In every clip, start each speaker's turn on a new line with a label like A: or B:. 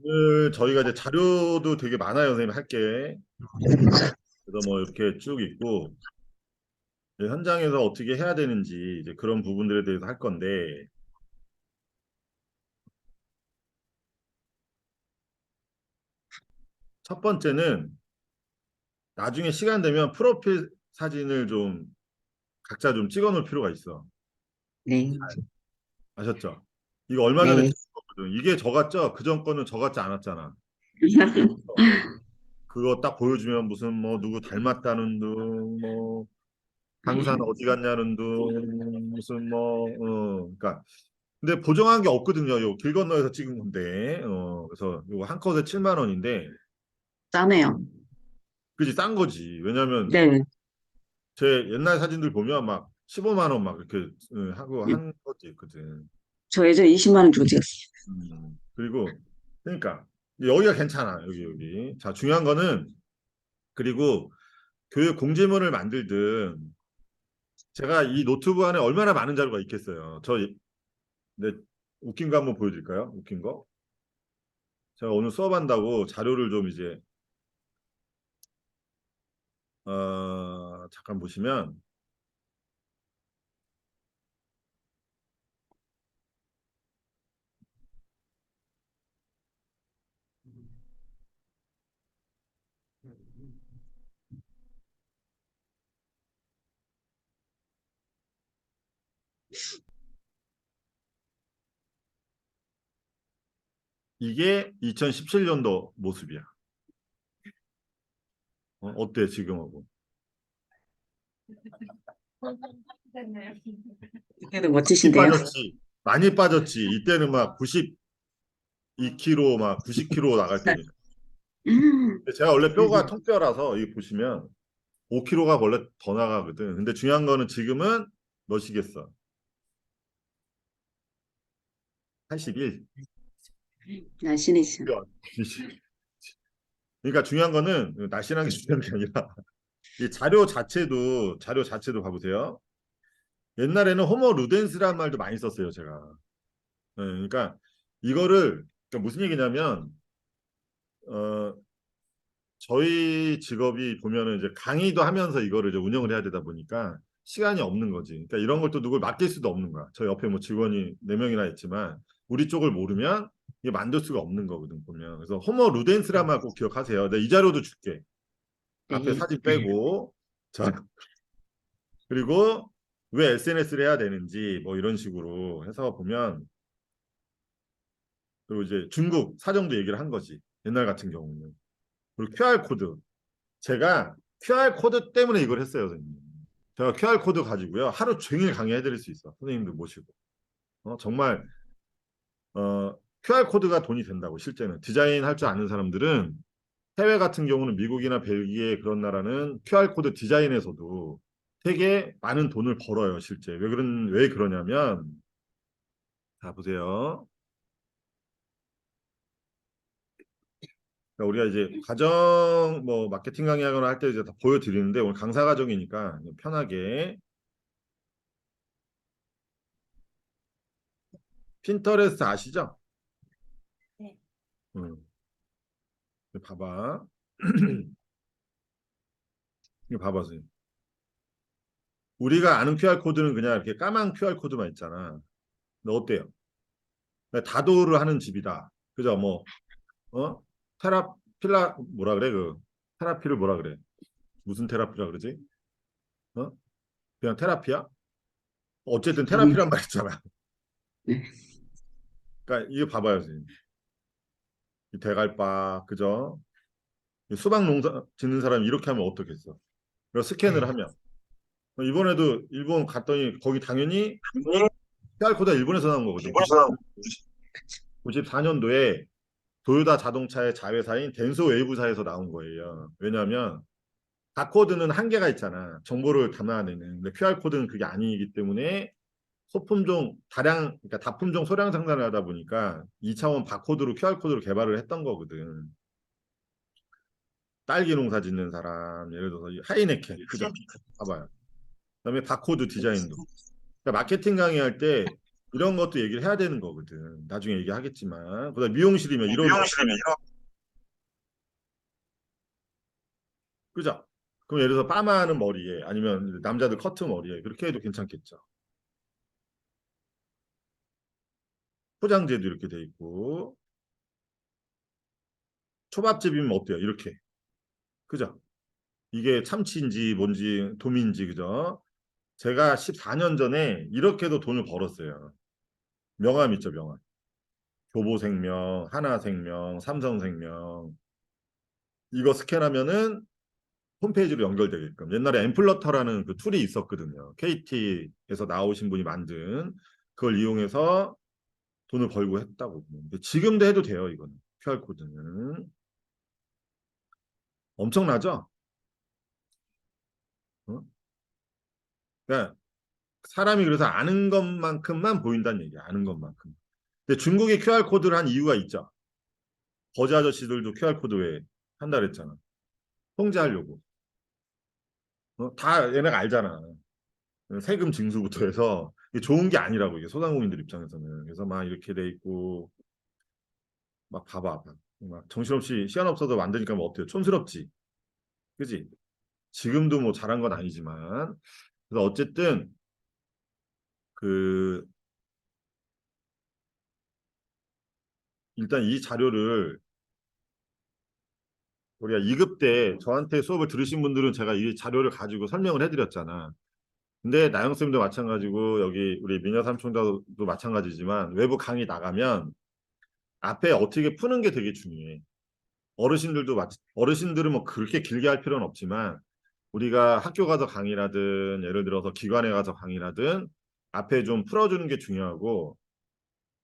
A: 오늘 저희가 이제 자료도 되게 많아요, 선생님 할 게. 그래서 뭐 이렇게 쭉 있고 이제 현장에서 어떻게 해야 되는지 이제 그런 부분들에 대해서 할 건데 첫 번째는 나중에 시간 되면 프로필 사진을 좀 각자 좀 찍어 놓을 필요가 있어.
B: 네,
A: 아셨죠? 이거 얼마 전에
B: 네.
A: 찍었거든. 이게 저 같죠? 그전 거는 저 같지 않았잖아. 그거 딱 보여주면 무슨 뭐 누구 닮았다는 둥, 뭐 강산 어디 갔냐는 둥, 무슨 뭐 그러니까 근데 보정한 게 없거든요. 요 길 건너에서 찍은 건데. 그래서 요거 한 컷에 7만 원인데
B: 싸네요.
A: 그지 싼 거지. 왜냐면
B: 네,
A: 제 옛날 사진들 보면 막 15만 원 막 이렇게 하고
B: 네.
A: 한 것도 있거든.
B: 저 예전에 20만 원 주고 찍었어요.
A: 그리고 그러니까 여기가 괜찮아. 여기. 자, 중요한 거는 그리고 교육 공지문을 만들든 제가 이 노트북 안에 얼마나 많은 자료가 있겠어요. 네, 웃긴 거 한번 보여드릴까요? 웃긴 거. 제가 오늘 수업한다고 자료를 좀 이제 잠깐 보시면 이게 2017년도 모습이야. 어때 지금하고?
B: 그때도
A: 많이
B: 멋지신데요.
A: 빠졌지. 많이 빠졌지. 이때는 막 92kg 막 90kg 나갈 때니까. 제가 원래 뼈가 통뼈라서 이거 보시면 5kg가 원래 더 나가거든. 근데 중요한 거는 지금은 몇이겠어? 81.
B: 날씬해지죠.
A: 그러니까 중요한 거는 날씬한 게 중요한 게 아니라 이 자료 자체도 봐보세요. 옛날에는 호모 루덴스라는 말도 많이 썼어요, 제가. 그러니까 이거를 그러니까 무슨 얘기냐면 어, 저희 직업이 보면은 이제 강의도 하면서 이거를 이제 운영을 해야 되다 보니까 시간이 없는 거지. 그러니까 이런 걸 또 누굴 맡길 수도 없는 거야. 저 옆에 뭐 직원이 4명이나 있지만 우리 쪽을 모르면 이게 만들 수가 없는 거거든 보면. 그래서 호모 루덴스라만 꼭 기억하세요. 내가 이 자료도 줄게. 앞에
B: 네.
A: 사진 빼고 자 그리고 왜 SNS를 해야 되는지 뭐 이런 식으로 해서 보면 그리고 이제 중국 사정도 얘기를 한 거지. 옛날 같은 경우는. 그리고 QR 코드. 제가 QR 코드 때문에 이걸 했어요, 선생님. 제가 QR 코드 가지고요. 하루 종일 강의해 드릴 수 있어. 선생님들 모시고. 정말 QR 코드가 돈이 된다고 실제는. 디자인 할 줄 아는 사람들은 해외 같은 경우는 미국이나 벨기에 그런 나라는 QR 코드 디자인에서도 되게 많은 돈을 벌어요, 실제. 왜 그러냐면 자, 보세요. 그러니까 우리가 이제 가정 뭐 마케팅 강의하거나 할 때 이제 다 보여드리는데 오늘 강사 과정이니까 편하게 핀터레스트 아시죠?
B: 네.
A: 음, 봐봐. 이거 봐봐, 선생님. 우리가 아는 QR 코드는 그냥 이렇게 까만 QR 코드만 있잖아. 근데 어때요? 다도를 하는 집이다. 그죠? 뭐, 테라필라 뭐라 그래? 테라피를 뭐라 그래? 무슨 테라피라 그러지? 어? 그냥 테라피야? 어쨌든
B: 음,
A: 테라피란 말 있잖아.
B: 네.
A: 그러니까 이거 봐봐요, 선생님. 이 대갈바, 그죠? 이 수박 농사 짓는 사람이 이렇게 하면 어떻겠어? 그래서 스캔을 하면 이번에도 일본 갔더니 거기 당연히 QR코드가 일본에서 나온 거거든.
B: 일본에서
A: 94년도에 도요타 자동차의 자회사인 덴소 웨이브사에서 나온 거예요. 왜냐하면 바코드는 한계가 있잖아. 정보를 담아내는. 근데 QR코드는 그게 아니기 때문에 소품종 다량 그러니까 다품종 소량 생산을 하다 보니까 2차원 바코드로 QR코드를 개발을 했던 거거든. 딸기 농사 짓는 사람 예를 들어서 하이네켄 그죠? 봐봐요. 그다음에 바코드 디자인도. 그러니까 마케팅 강의할 때 이런 것도 얘기를 해야 되는 거거든. 나중에 얘기하겠지만. 그다음 미용실이면 이런
C: 미용실이면 이런
A: 그죠? 그럼 예를 들어서 파마하는 머리에 아니면 남자들 커트 머리에 그렇게 해도 괜찮겠죠. 포장재도 이렇게 돼 있고 초밥집이면 어때요? 이렇게 그죠? 이게 참치인지 뭔지 도미인지 그죠? 제가 14년 전에 이렇게도 돈을 벌었어요. 명함 있죠, 명함. 교보생명, 하나생명, 삼성생명 이거 스캔하면은 홈페이지로 연결되게끔 옛날에 엠플러터라는 그 툴이 있었거든요. KT에서 나오신 분이 만든 그걸 이용해서 돈을 벌고 했다고. 근데 지금도 해도 돼요, 이거는. QR코드는. 엄청나죠? 어? 그러니까 사람이 그래서 아는 것만큼만 보인다는 얘기야. 아는 것만큼. 근데 중국이 QR코드를 한 이유가 있죠. 거지 아저씨들도 QR코드 왜 한다 그랬잖아. 통제하려고. 다 얘네가 알잖아. 세금 징수부터 해서 이게 좋은 게 아니라고 이게 소상공인들 입장에서는. 그래서 막 이렇게 돼 있고 막 봐봐. 막 정신없이 시간 없어도 만드니까 뭐 어때요? 촌스럽지. 그지? 지금도 뭐 잘한 건 아니지만. 그래서 어쨌든 그 일단 이 자료를 우리가 2급 때 저한테 수업을 들으신 분들은 제가 이 자료를 가지고 설명을 해드렸잖아. 근데 나영 쌤도 마찬가지고 여기 우리 미녀 삼총사도 마찬가지지만 외부 강의 나가면 앞에 어떻게 푸는 게 되게 중요해. 어르신들은 뭐 그렇게 길게 할 필요는 없지만 우리가 학교 가서 강의라든 예를 들어서 기관에 가서 강의라든 앞에 좀 풀어주는 게 중요하고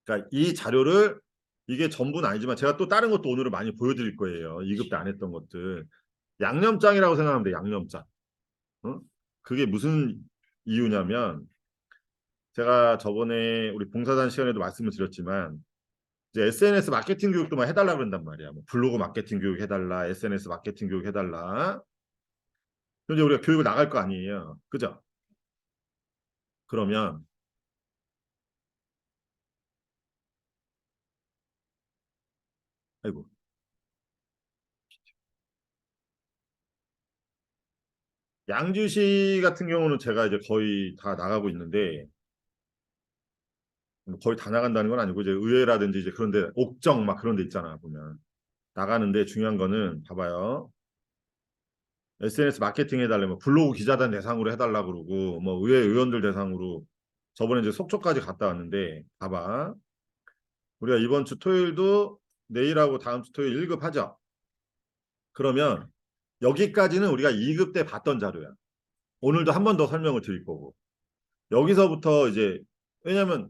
A: 그러니까 이 자료를 이게 전부는 아니지만 제가 또 다른 것도 오늘은 많이 보여드릴 거예요. 2급 때 안 했던 것들. 양념장이라고 생각하면 돼. 양념장. 어? 그게 무슨 이유냐면 제가 저번에 우리 봉사단 시간에도 말씀을 드렸지만 이제 SNS 마케팅 교육도만 해달라 그런단 말이야. 뭐 블로그 마케팅 교육 해달라, SNS 마케팅 교육 해달라. 그럼 이제 우리가 교육을 나갈 거 아니에요. 그죠? 그러면 아이고 양주시 같은 경우는 제가 이제 거의 다 나가고 있는데 뭐 거의 다 나간다는 건 아니고 이제 의회라든지 이제 그런데 옥정 막 그런 데 있잖아 보면 나가는데 중요한 거는 봐봐요. SNS 마케팅 해달라면 블로그 기자단 대상으로 해달라 그러고 뭐 의회 의원들 대상으로 저번에 이제 속초까지 갔다 왔는데 봐봐. 우리가 이번 주 토요일도 내일하고 다음 주 토요일 1급 하죠. 그러면 여기까지는 우리가 2급 때 봤던 자료야. 오늘도 한 번 더 설명을 드릴 거고. 여기서부터 이제 왜냐면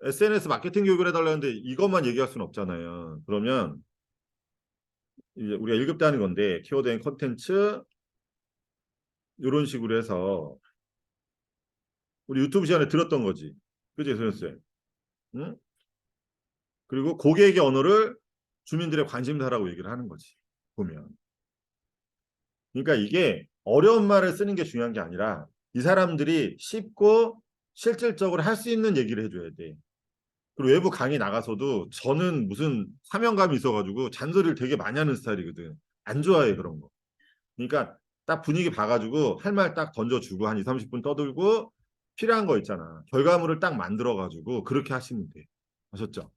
A: SNS 마케팅 교육을 해달라는데 이것만 얘기할 수는 없잖아요. 그러면 이제 우리가 1급 때 하는 건데 키워드 앤 컨텐츠 이런 식으로 해서 우리 유튜브 시간에 들었던 거지. 그지, 선생님? 응? 그리고 고객의 언어를 주민들의 관심사라고 얘기를 하는 거지. 보면. 그러니까 이게 어려운 말을 쓰는 게 중요한 게 아니라 이 사람들이 쉽고 실질적으로 할 수 있는 얘기를 해줘야 돼. 그리고 외부 강의 나가서도 저는 무슨 사명감이 있어가지고 잔소리를 되게 많이 하는 스타일이거든. 안 좋아해 그런 거. 그러니까 딱 분위기 봐가지고 할 말 딱 던져주고 한 2, 30분 떠들고 필요한 거 있잖아. 결과물을 딱 만들어가지고 그렇게 하시면 돼. 아셨죠?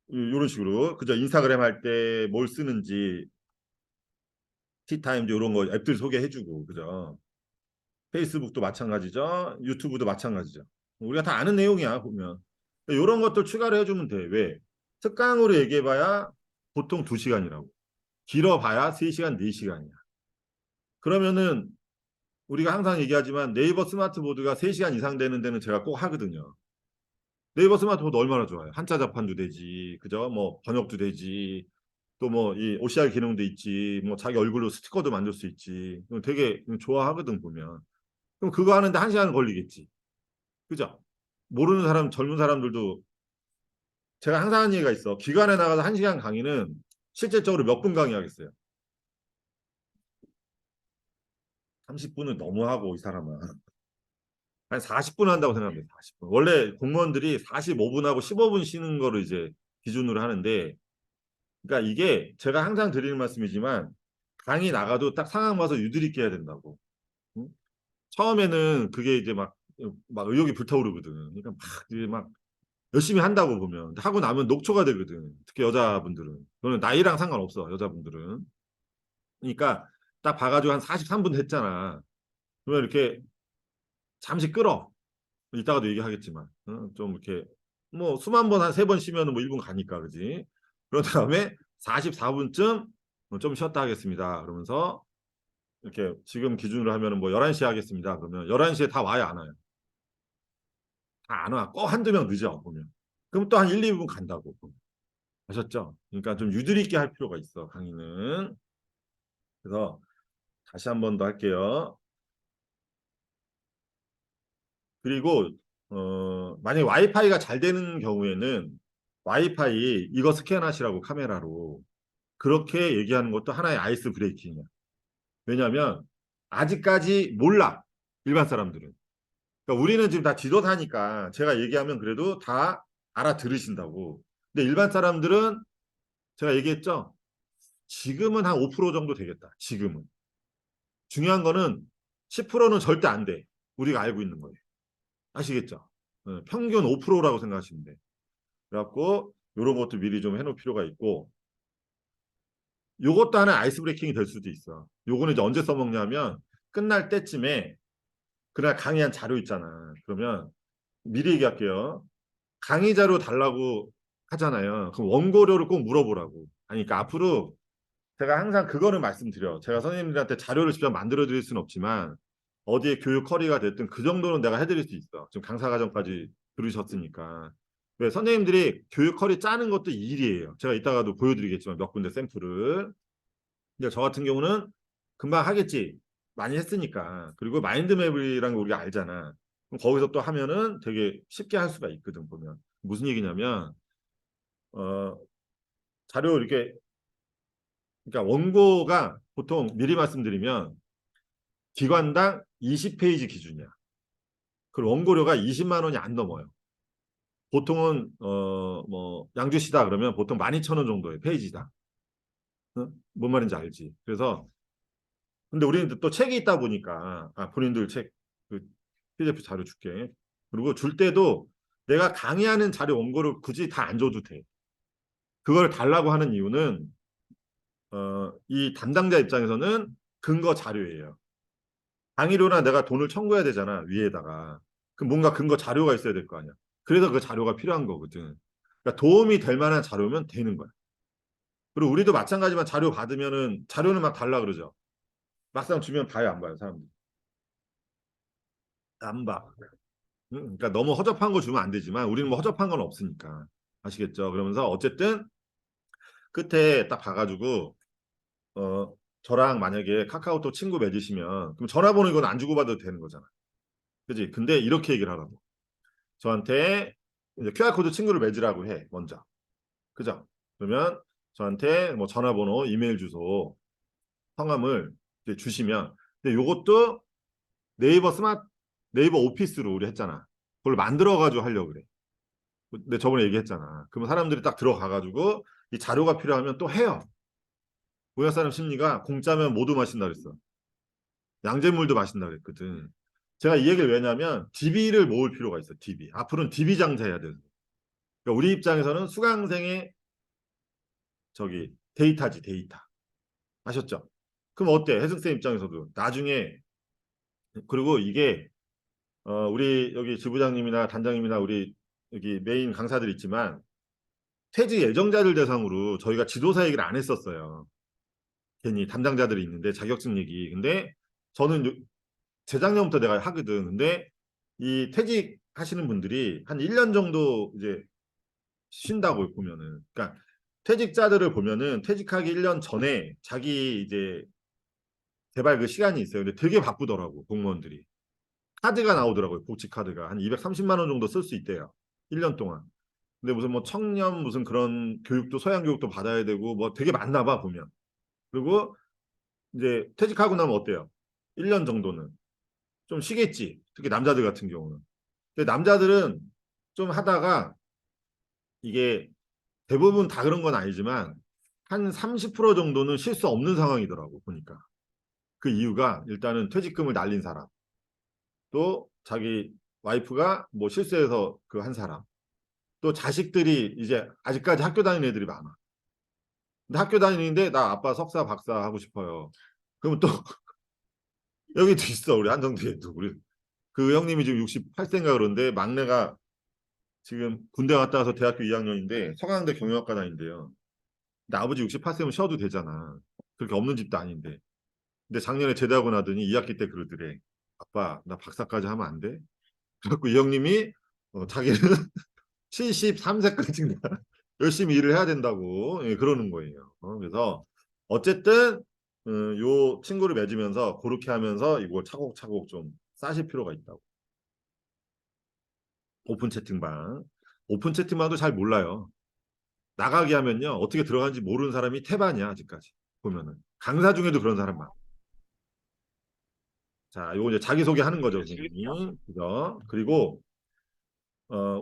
A: 이런 식으로 그죠? 인스타그램 할 때 뭘 쓰는지 티타임즈 이런 거 앱들 소개해주고 그죠? 페이스북도 마찬가지죠. 유튜브도 마찬가지죠. 우리가 다 아는 내용이야 보면. 이런 것들 추가를 해주면 돼. 왜? 특강으로 얘기해봐야 보통 2시간이라고. 길어봐야 3시간, 4시간이야. 그러면은 우리가 항상 얘기하지만 네이버 스마트보드가 3시간 이상 되는 데는 제가 꼭 하거든요. 네이버 스마트보드 얼마나 좋아요. 한자 자판도 되지. 그죠? 뭐 번역도 되지. 또 뭐 이 OCR 기능도 있지. 뭐 자기 얼굴로 스티커도 만들 수 있지. 되게 좋아하거든 보면. 그럼 그거 하는데 1시간 걸리겠지. 그죠? 모르는 사람, 젊은 사람들도 제가 항상 하는 얘기가 있어. 기관에 나가서 1시간 강의는 실질적으로 몇 분 강의하겠어요? 30분은 너무하고 이 사람은. 한 40분 한다고 생각합니다. 40분. 원래 공무원들이 45분하고 15분 쉬는 거를 이제 기준으로 하는데, 그러니까 이게 제가 항상 드리는 말씀이지만 강의 나가도 딱 상황 봐서 유도리 있게 해야 된다고. 응? 처음에는 그게 이제 막 의욕이 불타오르거든. 그러니까 막 이제 막 열심히 한다고 보면 하고 나면 녹초가 되거든. 특히 여자분들은. 그거는 나이랑 상관없어. 여자분들은. 그러니까 딱 봐가지고 한 43분 했잖아. 그러면 이렇게 잠시 끌어. 이따가도 얘기하겠지만 좀 이렇게 뭐 수만 번 한 세 번 쉬면은 뭐 1분 가니까 그지. 그런 다음에 44분쯤 좀 쉬었다 하겠습니다. 그러면서 이렇게 지금 기준으로 하면은 뭐 11시에 하겠습니다. 그러면 11시에 다 와요, 안 와요? 다 안 와. 꼭 한두 명 늦어 보면. 그럼 또 한 1, 2분 간다고. 아셨죠? 그러니까 좀 유도리 있게 할 필요가 있어, 강의는. 그래서 다시 한 번 더 할게요. 그리고 만약에 와이파이가 잘 되는 경우에는 와이파이 이거 스캔하시라고 카메라로 그렇게 얘기하는 것도 하나의 아이스 브레이킹이야. 왜냐하면 아직까지 몰라. 일반 사람들은. 그러니까 우리는 지금 다 지도사니까 제가 얘기하면 그래도 다 알아들으신다고. 근데 일반 사람들은 제가 얘기했죠. 지금은 한 5% 정도 되겠다. 지금은. 중요한 거는 10%는 절대 안 돼. 우리가 알고 있는 거예요. 아시겠죠? 평균 5%라고 생각하시면 돼. 그래갖고 이런 것도 미리 좀 해놓을 필요가 있고 요것도 하나 아이스 브레이킹이 될 수도 있어. 요거는 이제 언제 써먹냐면 끝날 때쯤에 그날 강의한 자료 있잖아. 그러면 미리 얘기할게요. 강의 자료 달라고 하잖아요. 그럼 원고료를 꼭 물어보라고. 아니, 그러니까 앞으로 제가 항상 그거를 말씀드려. 제가 선생님들한테 자료를 직접 만들어 드릴 수는 없지만 어디에 교육 커리가 됐든 그 정도는 내가 해드릴 수 있어. 지금 강사 과정까지 들으셨으니까. 왜 선생님들이 교육 커리 짜는 것도 일이에요. 제가 이따가도 보여드리겠지만 몇 군데 샘플을. 근데 저 같은 경우는 금방 하겠지. 많이 했으니까. 그리고 마인드맵이라는 거 우리가 알잖아. 그럼 거기서 또 하면은 되게 쉽게 할 수가 있거든, 보면. 무슨 얘기냐면, 어, 자료 이렇게, 그러니까 원고가 보통 미리 말씀드리면 기관당 20페이지 기준이야. 그 원고료가 20만 원이 안 넘어요. 보통은, 뭐, 양주시다 그러면 보통 12,000원 정도의 페이지당. 뭔 말인지 알지? 그래서 근데 우리는 또 책이 있다 보니까 본인들 책 그 PDF 자료 줄게. 그리고 줄 때도 내가 강의하는 자료 원고를 굳이 다 안 줘도 돼. 그걸 달라고 하는 이유는 이 담당자 입장에서는 근거 자료예요. 강의료나 내가 돈을 청구해야 되잖아, 위에다가. 그럼 뭔가 근거 자료가 있어야 될 거 아니야. 그래서 그 자료가 필요한 거거든. 그러니까 도움이 될 만한 자료면 되는 거야. 그리고 우리도 마찬가지만 자료 받으면은 자료는 막 달라 그러죠. 막상 주면 봐요, 안 봐요, 사람들. 안 봐. 그러니까 너무 허접한 거 주면 안 되지만 우리는 뭐 허접한 건 없으니까 아시겠죠? 그러면서 어쨌든 끝에 딱 봐가지고 저랑 만약에 카카오톡 친구 맺으시면 그럼 전화번호 이건 안 주고받아도 되는 거잖아. 그지? 근데 이렇게 얘기를 하라고. 저한테 이제 QR코드 친구를 맺으라고 해 먼저. 그죠? 그러면 저한테 뭐 전화번호, 이메일 주소, 성함을 이제 주시면 근데 요것도 네이버 스마트 네이버 오피스로 우리 했잖아. 그걸 만들어가지고 하려고 그래. 근데 저번에 얘기했잖아. 그러면 사람들이 딱 들어가가지고 이 자료가 필요하면 또 해요. 우리나라 사람 심리가 공짜면 모두 마신다 그랬어. 양잿물도 마신다 그랬거든. 제가 이 얘기를 왜냐면 DB를 모을 필요가 있어. DB. 앞으로는 DB 장사해야 돼. 그러니까 우리 입장에서는 수강생의 데이터지 데이터. 아셨죠? 그럼 어때? 혜승쌤 입장에서도 나중에 그리고 이게 우리 여기 지부장님이나 단장님이나 우리 여기 메인 강사들 있지만 퇴직 예정자들 대상으로 저희가 지도사 얘기를 안 했었어요. 괜히 담당자들이 있는데 자격증 얘기. 근데 저는 재작년부터 내가 하거든. 근데 이 퇴직하시는 분들이 한 1년 정도 이제 쉰다고 보면은. 그러니까 퇴직자들을 보면은 퇴직하기 1년 전에 자기 이제 개발 그 시간이 있어요. 근데 되게 바쁘더라고, 공무원들이. 카드가 나오더라고요. 복지 카드가. 한 230만 원 정도 쓸 수 있대요. 1년 동안. 근데 무슨 뭐 청년 무슨 그런 교육도 소양 교육도 받아야 되고 뭐 되게 많나 봐 보면. 그리고 이제 퇴직하고 나면 어때요? 1년 정도는 좀 쉬겠지. 특히 남자들 같은 경우는. 근데 남자들은 좀 하다가 이게 대부분 다 그런 건 아니지만 한 30% 정도는 쉴 수 없는 상황이더라고 보니까. 그 이유가 일단은 퇴직금을 날린 사람, 또 자기 와이프가 뭐 실수해서 그 한 사람, 또 자식들이 이제 아직까지 학교 다니는 애들이 많아. 근데 학교 다니는데 나 아빠 석사 박사 하고 싶어요. 그러면 또 여기도 있어 우리 한정대에도 우리 그 형님이 지금 68세인가 그런데 막내가 지금 군대 갔다 와서 대학교 2학년인데 서강대 경영학과 다닌대요. 근데 아버지 68세면 쉬어도 되잖아. 그렇게 없는 집도 아닌데. 근데 작년에 제대하고 나더니 2학기 때 그러더래. 아빠 나 박사까지 하면 안 돼? 그래갖고 이 형님이 자기는 73세까지 열심히 일을 해야 된다고 예, 그러는 거예요. 그래서 어쨌든 요 친구를 맺으면서 그렇게 하면서 이걸 차곡차곡 좀 쌓으실 필요가 있다고. 오픈 채팅방. 오픈 채팅방도 잘 몰라요. 나가게 하면요. 어떻게 들어가는지 모르는 사람이 태반이야, 아직까지. 보면은. 강사 중에도 그런 사람 많아. 자, 요거 이제 자기소개 하는 거죠, 선생님. 그죠? 그리고,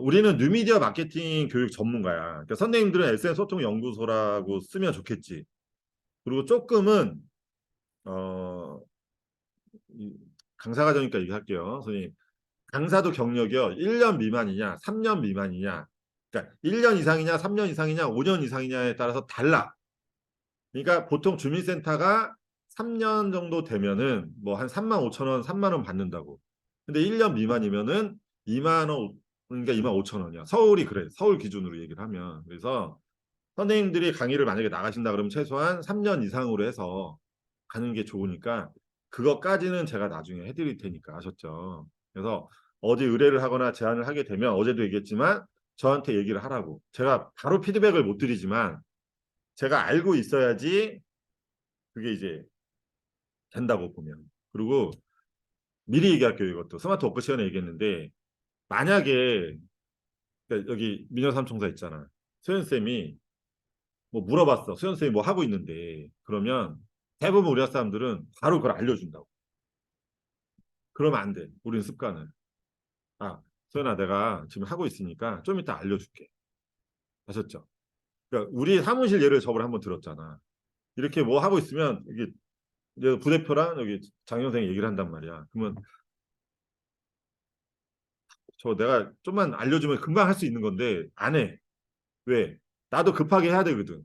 A: 우리는 뉴미디어 마케팅 교육 전문가야. 그러니까 선생님들은 SNS 소통 연구소라고 쓰면 좋겠지. 그리고 조금은, 어, 강사 과정이니까 얘기할게요. 선생님. 강사도 경력이요. 1년 미만이냐, 3년 미만이냐. 그러니까 1년 이상이냐, 3년 이상이냐, 5년 이상이냐에 따라서 달라. 그러니까 보통 주민센터가 3년 정도 되면은 뭐 한 3만 5천 원, 3만 원 받는다고. 근데 1년 미만이면은 2만 원, 그러니까 2만 5천 원이야. 서울이 그래. 서울 기준으로 얘기를 하면. 그래서 선생님들이 강의를 만약에 나가신다 그러면 최소한 3년 이상으로 해서 가는 게 좋으니까 그것까지는 제가 나중에 해드릴 테니까 아셨죠? 그래서 어디 의뢰를 하거나 제안을 하게 되면 어제도 얘기했지만 저한테 얘기를 하라고. 제가 바로 피드백을 못 드리지만 제가 알고 있어야지 그게 이제 된다고 보면. 그리고 미리 얘기할게요, 이것도. 스마트 워크 시간에 얘기했는데, 만약에, 그러니까 여기 미녀삼총사 있잖아. 소연쌤이 뭐 물어봤어. 소연쌤이 뭐 하고 있는데, 그러면 대부분 우리나라 사람들은 바로 그걸 알려준다고. 그러면 안 돼. 우리는 습관을. 아, 소연아, 내가 지금 하고 있으니까 좀 이따 알려줄게. 아셨죠? 그러니까 우리 사무실 예를 저번에 한번 들었잖아. 이렇게 뭐 하고 있으면, 이게 부대표랑 여기 장 선생이 얘기를 한단 말이야. 그러면 저 내가 좀만 알려주면 금방 할 수 있는 건데 안 해. 왜? 나도 급하게 해야 되거든.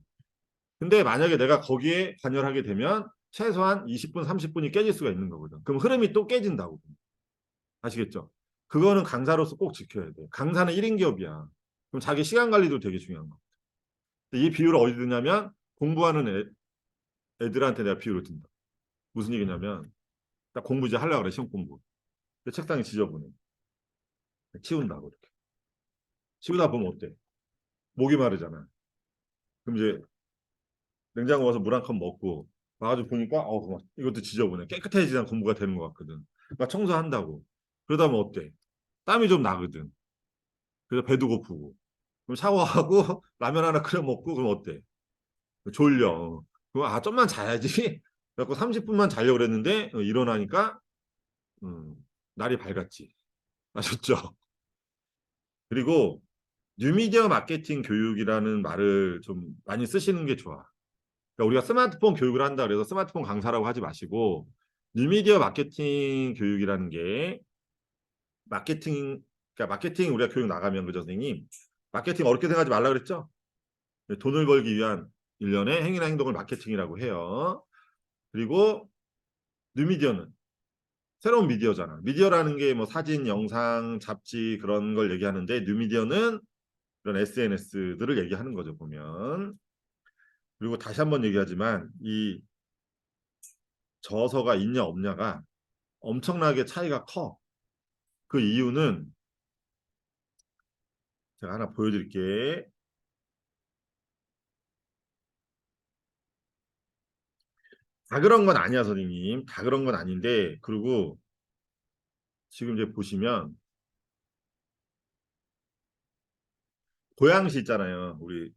A: 근데 만약에 내가 거기에 관여를 하게 되면 최소한 20분, 30분이 깨질 수가 있는 거거든. 그럼 흐름이 또 깨진다고. 아시겠죠? 그거는 강사로서 꼭 지켜야 돼. 강사는 1인 기업이야. 그럼 자기 시간 관리도 되게 중요한 거. 이 비율을 어디 드냐면 공부하는 애들한테 내가 비율을 든다. 무슨 얘기냐면 딱 공부 이제 하려고 그래, 시험 공부. 근데 책상에 지저분해. 치운다고 이렇게. 치우다 보면 어때? 목이 마르잖아. 그럼 이제 냉장고 가서 물 한 컵 먹고 와가지고 보니까 막 이것도 지저분해. 깨끗해지는 공부가 되는 것 같거든. 막 청소한다고. 그러다 보면 어때? 땀이 좀 나거든. 그래서 배도 고프고. 그럼 샤워하고 라면 하나 끓여 먹고 그럼 어때? 졸려. 그럼 좀만 자야지. 그래갖고 30분만 자려고 그랬는데 일어나니까 음, 날이 밝았지. 아셨죠? 그리고 뉴미디어 마케팅 교육이라는 말을 좀 많이 쓰시는 게 좋아. 그러니까 우리가 스마트폰 교육을 한다 그래서 스마트폰 강사라고 하지 마시고 뉴미디어 마케팅 교육이라는 게 마케팅 그러니까 마케팅 우리가 교육 나가면 그죠 선생님 마케팅 어렵게 생각하지 말라 그랬죠? 돈을 벌기 위한 일련의 행위나 행동을 마케팅이라고 해요. 그리고 뉴미디어는 새로운 미디어잖아. 미디어라는 게 뭐 사진, 영상, 잡지 그런 걸 얘기하는데 뉴미디어는 이런 SNS들을 얘기하는 거죠 보면. 그리고 다시 한번 얘기하지만 이 저서가 있냐 없냐가 엄청나게 차이가 커. 그 이유는 제가 하나 보여드릴게. 다 그런 건 아니야, 선생님. 다 그런 건 아닌데, 그리고 지금 이제 보시면 고양시 있잖아요. 우리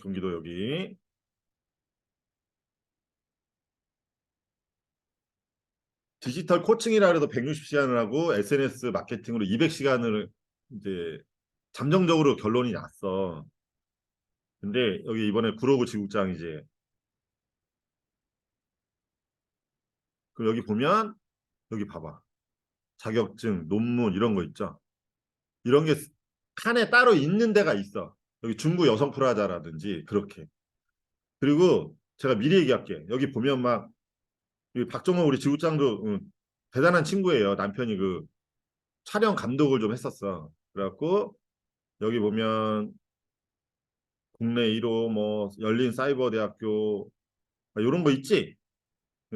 A: 경기도 여기. 디지털 코칭이라 해도 160시간을 하고 SNS 마케팅으로 200시간을 이제 잠정적으로 결론이 났어. 근데 여기 이번에 구로구 지국장 이제 그 여기 보면 여기 봐봐. 자격증, 논문 이런 거 있죠. 이런 게 칸에 따로 있는 데가 있어. 여기 중구 여성 프라자라든지 그렇게. 그리고 제가 미리 얘기할게. 여기 보면 막 박종원 우리 지구장도 대단한 친구예요. 남편이 그 촬영 감독을 좀 했었어. 그래갖고 여기 보면 국내 1호 뭐 열린 사이버 대학교 이런 거 있지.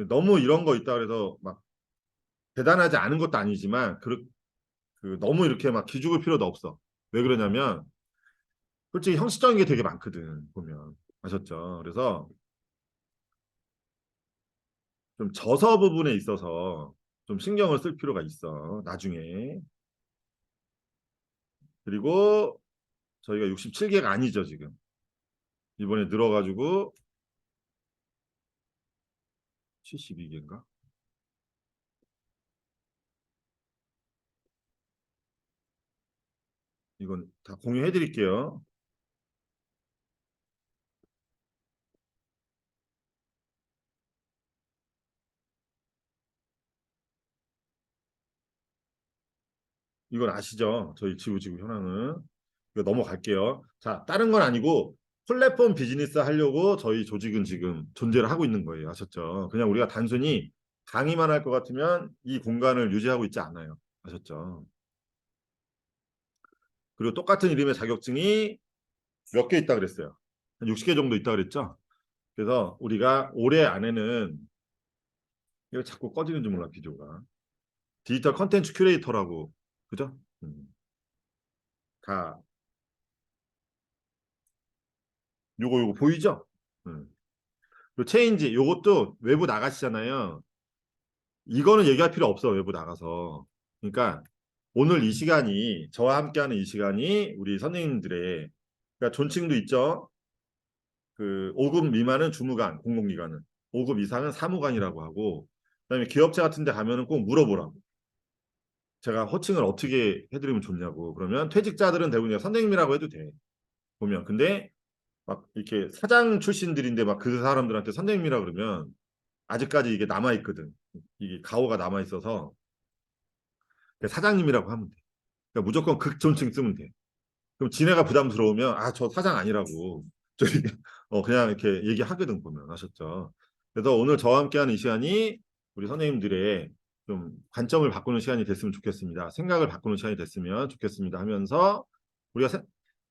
A: 너무 이런 거 있다 그래서 막 대단하지 않은 것도 아니지만 그 너무 이렇게 막 기죽을 필요도 없어. 왜 그러냐면 솔직히 형식적인 게 되게 많거든 보면 아셨죠? 그래서 좀 저서 부분에 있어서 좀 신경을 쓸 필요가 있어 나중에. 그리고 저희가 67개가 아니죠 지금. 이번에 늘어가지고 72개인가? 이건 다 공유해 드릴게요. 이건 아시죠? 저희 지구 현황은. 이거 넘어갈게요. 자, 다른 건 아니고 플랫폼 비즈니스 하려고 저희 조직은 지금 존재를 하고 있는 거예요. 아셨죠? 그냥 우리가 단순히 강의만 할 것 같으면 이 공간을 유지하고 있지 않아요. 아셨죠? 그리고 똑같은 이름의 자격증이 몇 개 있다 그랬어요. 한 60개 정도 있다 그랬죠? 그래서 우리가 올해 안에는 이거 자꾸 꺼지는지 몰라 비디오가. 디지털 컨텐츠 큐레이터라고 그죠? 다 요거 보이죠? 요 체인지 요것도 외부 나가시잖아요. 이거는 얘기할 필요 없어 외부 나가서. 그러니까 오늘 이 시간이 저와 함께하는 이 시간이 우리 선생님들의 그러니까 존칭도 있죠. 그 5급 미만은 주무관 공공기관은 5급 이상은 사무관이라고 하고 그다음에 기업체 같은 데 가면은 꼭 물어보라고. 제가 호칭을 어떻게 해드리면 좋냐고. 그러면 퇴직자들은 대부분 선생님이라고 해도 돼. 보면 근데 막 이렇게 사장 출신들인데 막 그 사람들한테 선생님이라 그러면 아직까지 이게 남아 있거든. 이게 가오가 남아 있어서 사장님이라고 하면 돼. 그러니까 무조건 극존칭 쓰면 돼. 그럼 지네가 부담스러우면 아 저 사장 아니라고 저기 그냥 이렇게 얘기하거든 보면 아셨죠? 그래서 오늘 저와 함께하는 이 시간이 우리 선생님들의 좀 관점을 바꾸는 시간이 됐으면 좋겠습니다. 생각을 바꾸는 시간이 됐으면 좋겠습니다 하면서 우리가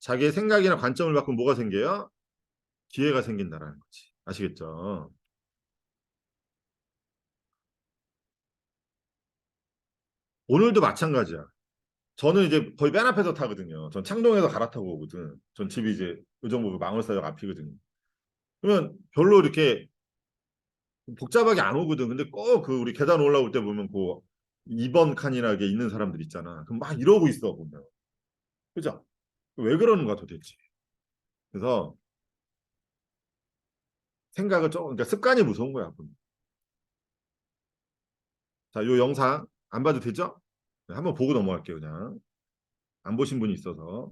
A: 자기의 생각이나 관점을 바꾸면 뭐가 생겨요? 기회가 생긴다라는 거지. 아시겠죠? 오늘도 마찬가지야. 저는 이제 거의 맨 앞에서 타거든요. 전 창동에서 갈아타고 오거든. 전 집이 이제 의정부 망월사역 앞이거든요. 그러면 별로 이렇게 복잡하게 안 오거든. 근데 꼭 그 우리 계단 올라올 때 보면 그 2번 칸이라게 있는 사람들 있잖아. 그럼 막 이러고 있어 보면. 그죠? 왜 그러는 거야 도대체? 그래서 생각을 좀 그러니까 습관이 무서운 거야. 보면. 자, 요 영상 안 봐도 되죠? 네, 한번 보고 넘어갈게요, 그냥. 안 보신 분이 있어서.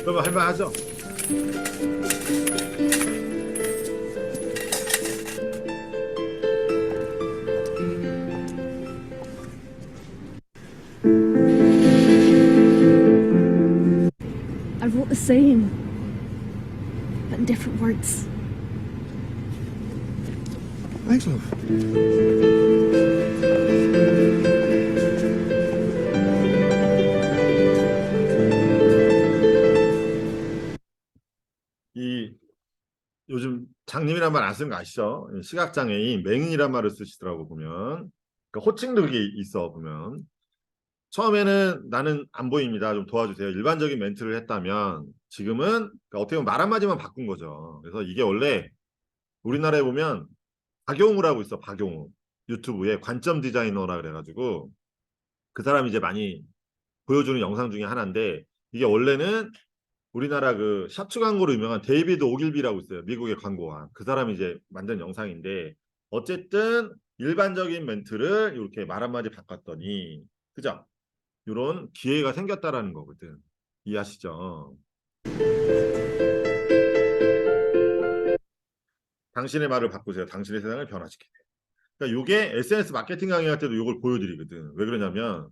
A: 그러면 할만하죠?
C: vote the same, but in different words.
A: Thanks, love. 이 요즘 장님이란 말 안 쓰는 거 아시죠? 시각장애인 맹인이란 말을 쓰시더라고 보면. 그러니까 호칭도 그게 있어 보면. 처음에는 나는 안 보입니다. 좀 도와주세요. 일반적인 멘트를 했다면 지금은 그러니까 어떻게 보면 말 한마디만 바꾼 거죠. 그래서 이게 원래 우리나라에 보면 박용우라고 있어. 박용우. 유튜브에 관점 디자이너라 그래가지고 그 사람이 이제 많이 보여주는 영상 중에 하나인데 이게 원래는 우리나라 그 샤츠 광고로 유명한 데이비드 오길비라고 있어요. 미국의 광고왕. 그 사람이 이제 만든 영상인데 어쨌든 일반적인 멘트를 이렇게 말 한마디 바꿨더니 그죠? 이런 기회가 생겼다라는 거거든. 이해하시죠? 당신의 말을 바꾸세요. 당신의 세상을 변화시키세요. 그러니까 이게 SNS 마케팅 강의할 때도 이걸 보여드리거든. 왜 그러냐면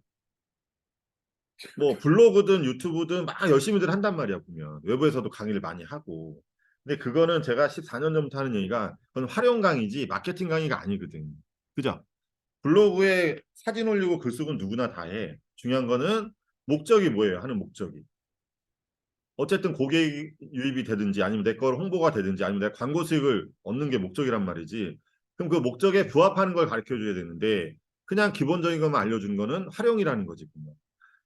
A: 뭐 블로그든 유튜브든 막 열심히들 한단 말이야 보면 외부에서도 강의를 많이 하고 근데 그거는 제가 14년 전부터 하는 얘기가 그건 활용 강의지 마케팅 강의가 아니거든. 그죠? 블로그에 사진 올리고 글 쓰고 누구나 다 해. 중요한 거는 목적이 뭐예요? 하는 목적이. 어쨌든 고객 유입이 되든지 아니면 내 걸 홍보가 되든지 아니면 내 광고 수익을 얻는 게 목적이란 말이지. 그럼 그 목적에 부합하는 걸 가르쳐 줘야 되는데 그냥 기본적인 것만 알려주는 거는 활용이라는 거지. 보면.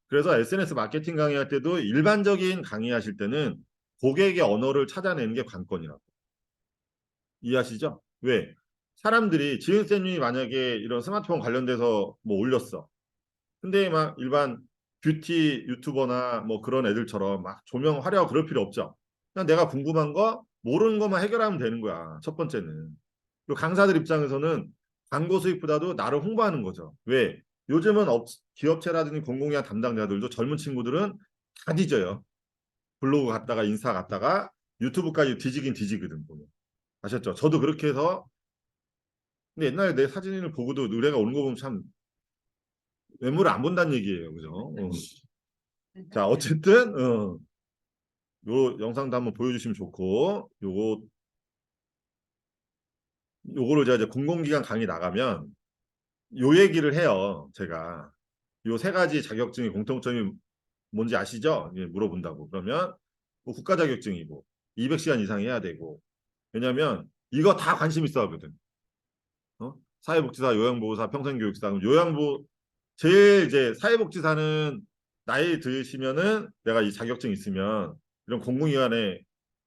A: 그래서 SNS 마케팅 강의할 때도 일반적인 강의하실 때는 고객의 언어를 찾아내는 게 관건이라고. 이해하시죠? 왜? 사람들이 지은쌤이 만약에 이런 스마트폰 관련돼서 뭐 올렸어. 근데 막 일반 뷰티 유튜버나 뭐 그런 애들처럼 막 조명 화려하고 그럴 필요 없죠. 그냥 내가 궁금한 거 모르는 것만 해결하면 되는 거야. 첫 번째는. 그리고 강사들 입장에서는 광고 수익보다도 나를 홍보하는 거죠. 왜? 요즘은 기업체라든지 공공기관 담당자들도 젊은 친구들은 다 뒤져요. 블로그 갔다가 인스타 갔다가 유튜브까지 뒤지긴 뒤지거든 보면. 아셨죠? 저도 그렇게 해서 근데 옛날에 내 사진을 보고도 의뢰가 오는 거 보면 참 외모를 안 본다는 얘기예요. 그죠? 자, 어쨌든 요 영상도 한번 보여주시면 좋고 요거를 제가 이제 공공기관 강의 나가면 요 얘기를 해요. 제가 요 세 가지 자격증의 공통점이 뭔지 아시죠? 예, 물어본다고. 그러면 뭐 국가 자격증이고 200시간 이상 해야 되고 왜냐면 이거 다 관심 있어 하거든. 사회복지사, 요양보호사, 평생교육사. 그럼 요양보 제일 이제 사회복지사는 나이 드시면은 내가 이 자격증 있으면 이런 공공기관에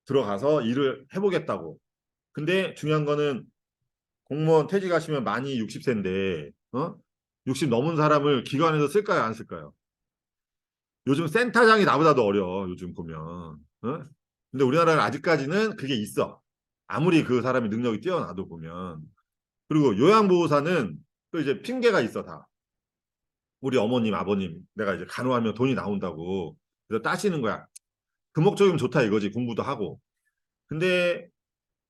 A: 들어가서 일을 해보겠다고. 근데 중요한 거는 공무원 퇴직하시면 많이 60세인데 60 넘은 사람을 기관에서 쓸까요? 안 쓸까요? 요즘 센터장이 나보다도 어려. 요즘 보면. 근데 우리나라는 아직까지는 그게 있어. 아무리 그 사람이 능력이 뛰어나도 보면. 그리고 요양보호사는 또 이제 핑계가 있어 다. 우리 어머님, 아버님 내가 이제 간호하면 돈이 나온다고. 그래서 따시는 거야. 그 목적이면 좋다 이거지. 공부도 하고. 근데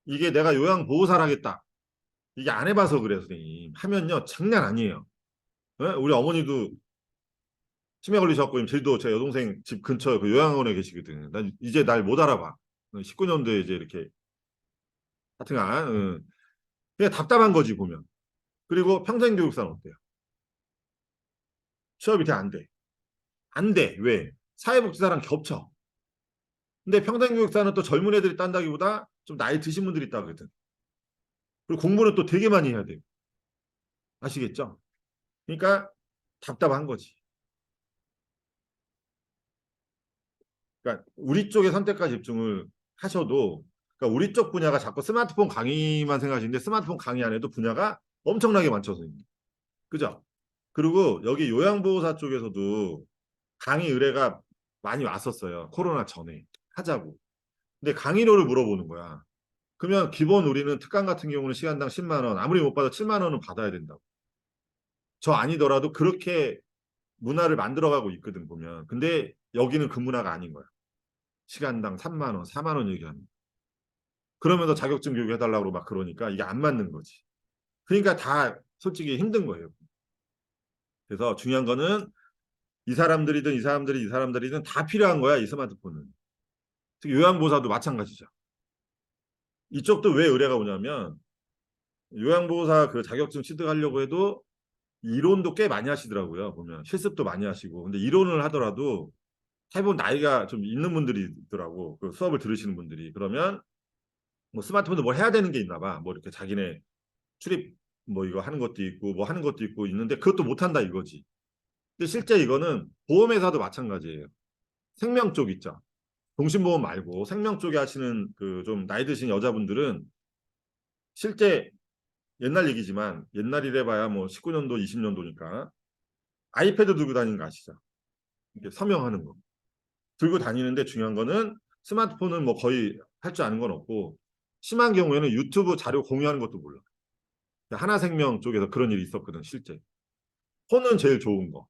A: 이게 내가 요양보호사를 하겠다. 이게 안 해봐서 그래 선생님. 하면요 장난 아니에요. 우리 어머니도 치매 걸리셨고 저희도 제 여동생 집 근처에 그 요양원에 계시거든. 난 이제 날 못 알아봐. 19년도에 이제 이렇게 하여튼간 그냥 답답한 거지 보면. 그리고 평생교육사는 어때요? 취업이 돼 안 돼? 안 돼. 왜? 사회복지사랑 겹쳐. 근데 평생교육사는 또 젊은 애들이 딴다기보다 좀 나이 드신 분들이 따거든. 그리고 공부는 또 되게 많이 해야 돼요. 아시겠죠? 그러니까 답답한 거지. 그러니까 우리 쪽의 선택과 집중을 하셔도 그러니까 우리 쪽 분야가 자꾸 스마트폰 강의만 생각하시는데 스마트폰 강의 안에도 분야가 엄청나게 많죠, 선생님. 그죠? 그리고 여기 요양보호사 쪽에서도 강의 의뢰가 많이 왔었어요. 코로나 전에 하자고. 근데 강의료를 물어보는 거야. 그러면 기본 우리는 특강 같은 경우는 시간당 10만 원, 아무리 못 받아 7만 원은 받아야 된다고. 저 아니더라도 그렇게 문화를 만들어가고 있거든 보면. 근데 여기는 그 문화가 아닌 거야. 시간당 3만 원, 4만 원 얘기하는. 그러면서 자격증 교육 해달라고 막 그러니까 이게 안 맞는 거지. 그러니까 다 솔직히 힘든 거예요. 그래서 중요한 거는 이 사람들이든 이 사람들이든 다 필요한 거야 이 스마트폰은. 특히 요양보호사도 마찬가지죠. 이쪽도 왜 의뢰가 오냐면 요양보호사 그 자격증 취득하려고 해도 이론도 꽤 많이 하시더라고요. 보면 실습도 많이 하시고. 근데 이론을 하더라도 해본 나이가 좀 있는 분들이 있더라고. 그 수업을 들으시는 분들이. 그러면 뭐 스마트폰도 뭘 해야 되는 게 있나 봐. 뭐 이렇게 자기네 출입 뭐 이거 하는 것도 있고 뭐 하는 것도 있고 있는데 그것도 못 한다 이거지. 근데 실제 이거는 보험회사도 마찬가지예요. 생명 쪽 있죠. 동신보험 말고 생명 쪽에 하시는 그 좀 나이 드신 여자분들은 실제 옛날 얘기지만 옛날이래 봐야 뭐 19년도 20년도니까 아이패드 들고 다니는 거 아시죠? 이렇게 서명하는 거. 들고 다니는데 중요한 거는 스마트폰은 뭐 거의 할 줄 아는 건 없고 심한 경우에는 유튜브 자료 공유하는 것도 몰라. 하나생명 쪽에서 그런 일이 있었거든 실제. 폰은 제일 좋은 거.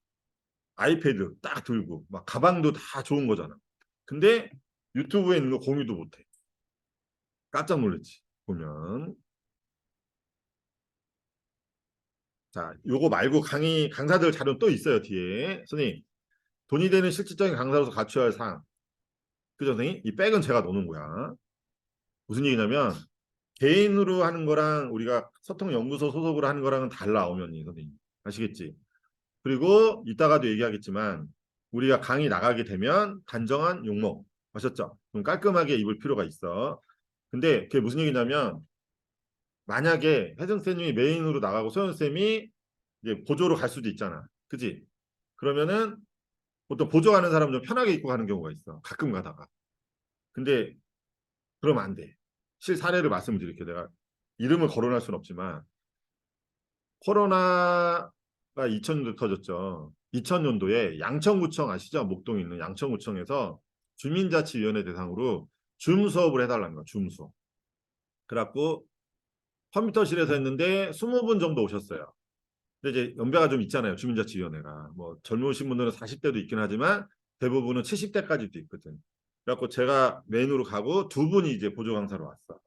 A: 아이패드 딱 들고 막 가방도 다 좋은 거잖아. 근데 유튜브에 있는 거 공유도 못해. 깜짝 놀랐지 보면. 자, 요거 말고 강사들 자료 또 있어요 뒤에. 선생님 돈이 되는 실질적인 강사로서 갖춰야 할 사항. 그죠 선생님? 이 백은 제가 넣는 거야. 무슨 얘기냐면 개인으로 하는 거랑 우리가 소통연구소 소속으로 하는 거랑은 달라 엄연히 선생님. 아시겠지? 그리고 이따가도 얘기하겠지만 우리가 강의 나가게 되면 단정한 용목 아셨죠? 좀 깔끔하게 입을 필요가 있어. 근데 그게 무슨 얘기냐면 만약에 혜정쌤이 메인으로 나가고 소연쌤이 이제 보조로 갈 수도 있잖아. 그지? 그러면은 보통 보조하는 사람은 좀 편하게 입고 가는 경우가 있어. 가끔 가다가. 근데 그러면 안 돼. 실사례를 말씀드릴게요. 내가 이름을 거론할 수는 없지만 코로나가 2000년도 터졌죠. 2000년도에 양천구청 아시죠? 목동에 있는 양천구청에서 주민자치위원회 대상으로 줌 수업을 해달라는 거야. 줌 수업. 그래갖고 컴퓨터실에서 했는데 20분 정도 오셨어요. 근데 이제 연배가 좀 있잖아요. 주민자치위원회가. 뭐 젊으신 분들은 40대도 있긴 하지만 대부분은 70대까지도 있거든. 그래갖고 제가 메인으로 가고 두 분이 이제 보조 강사로 왔어.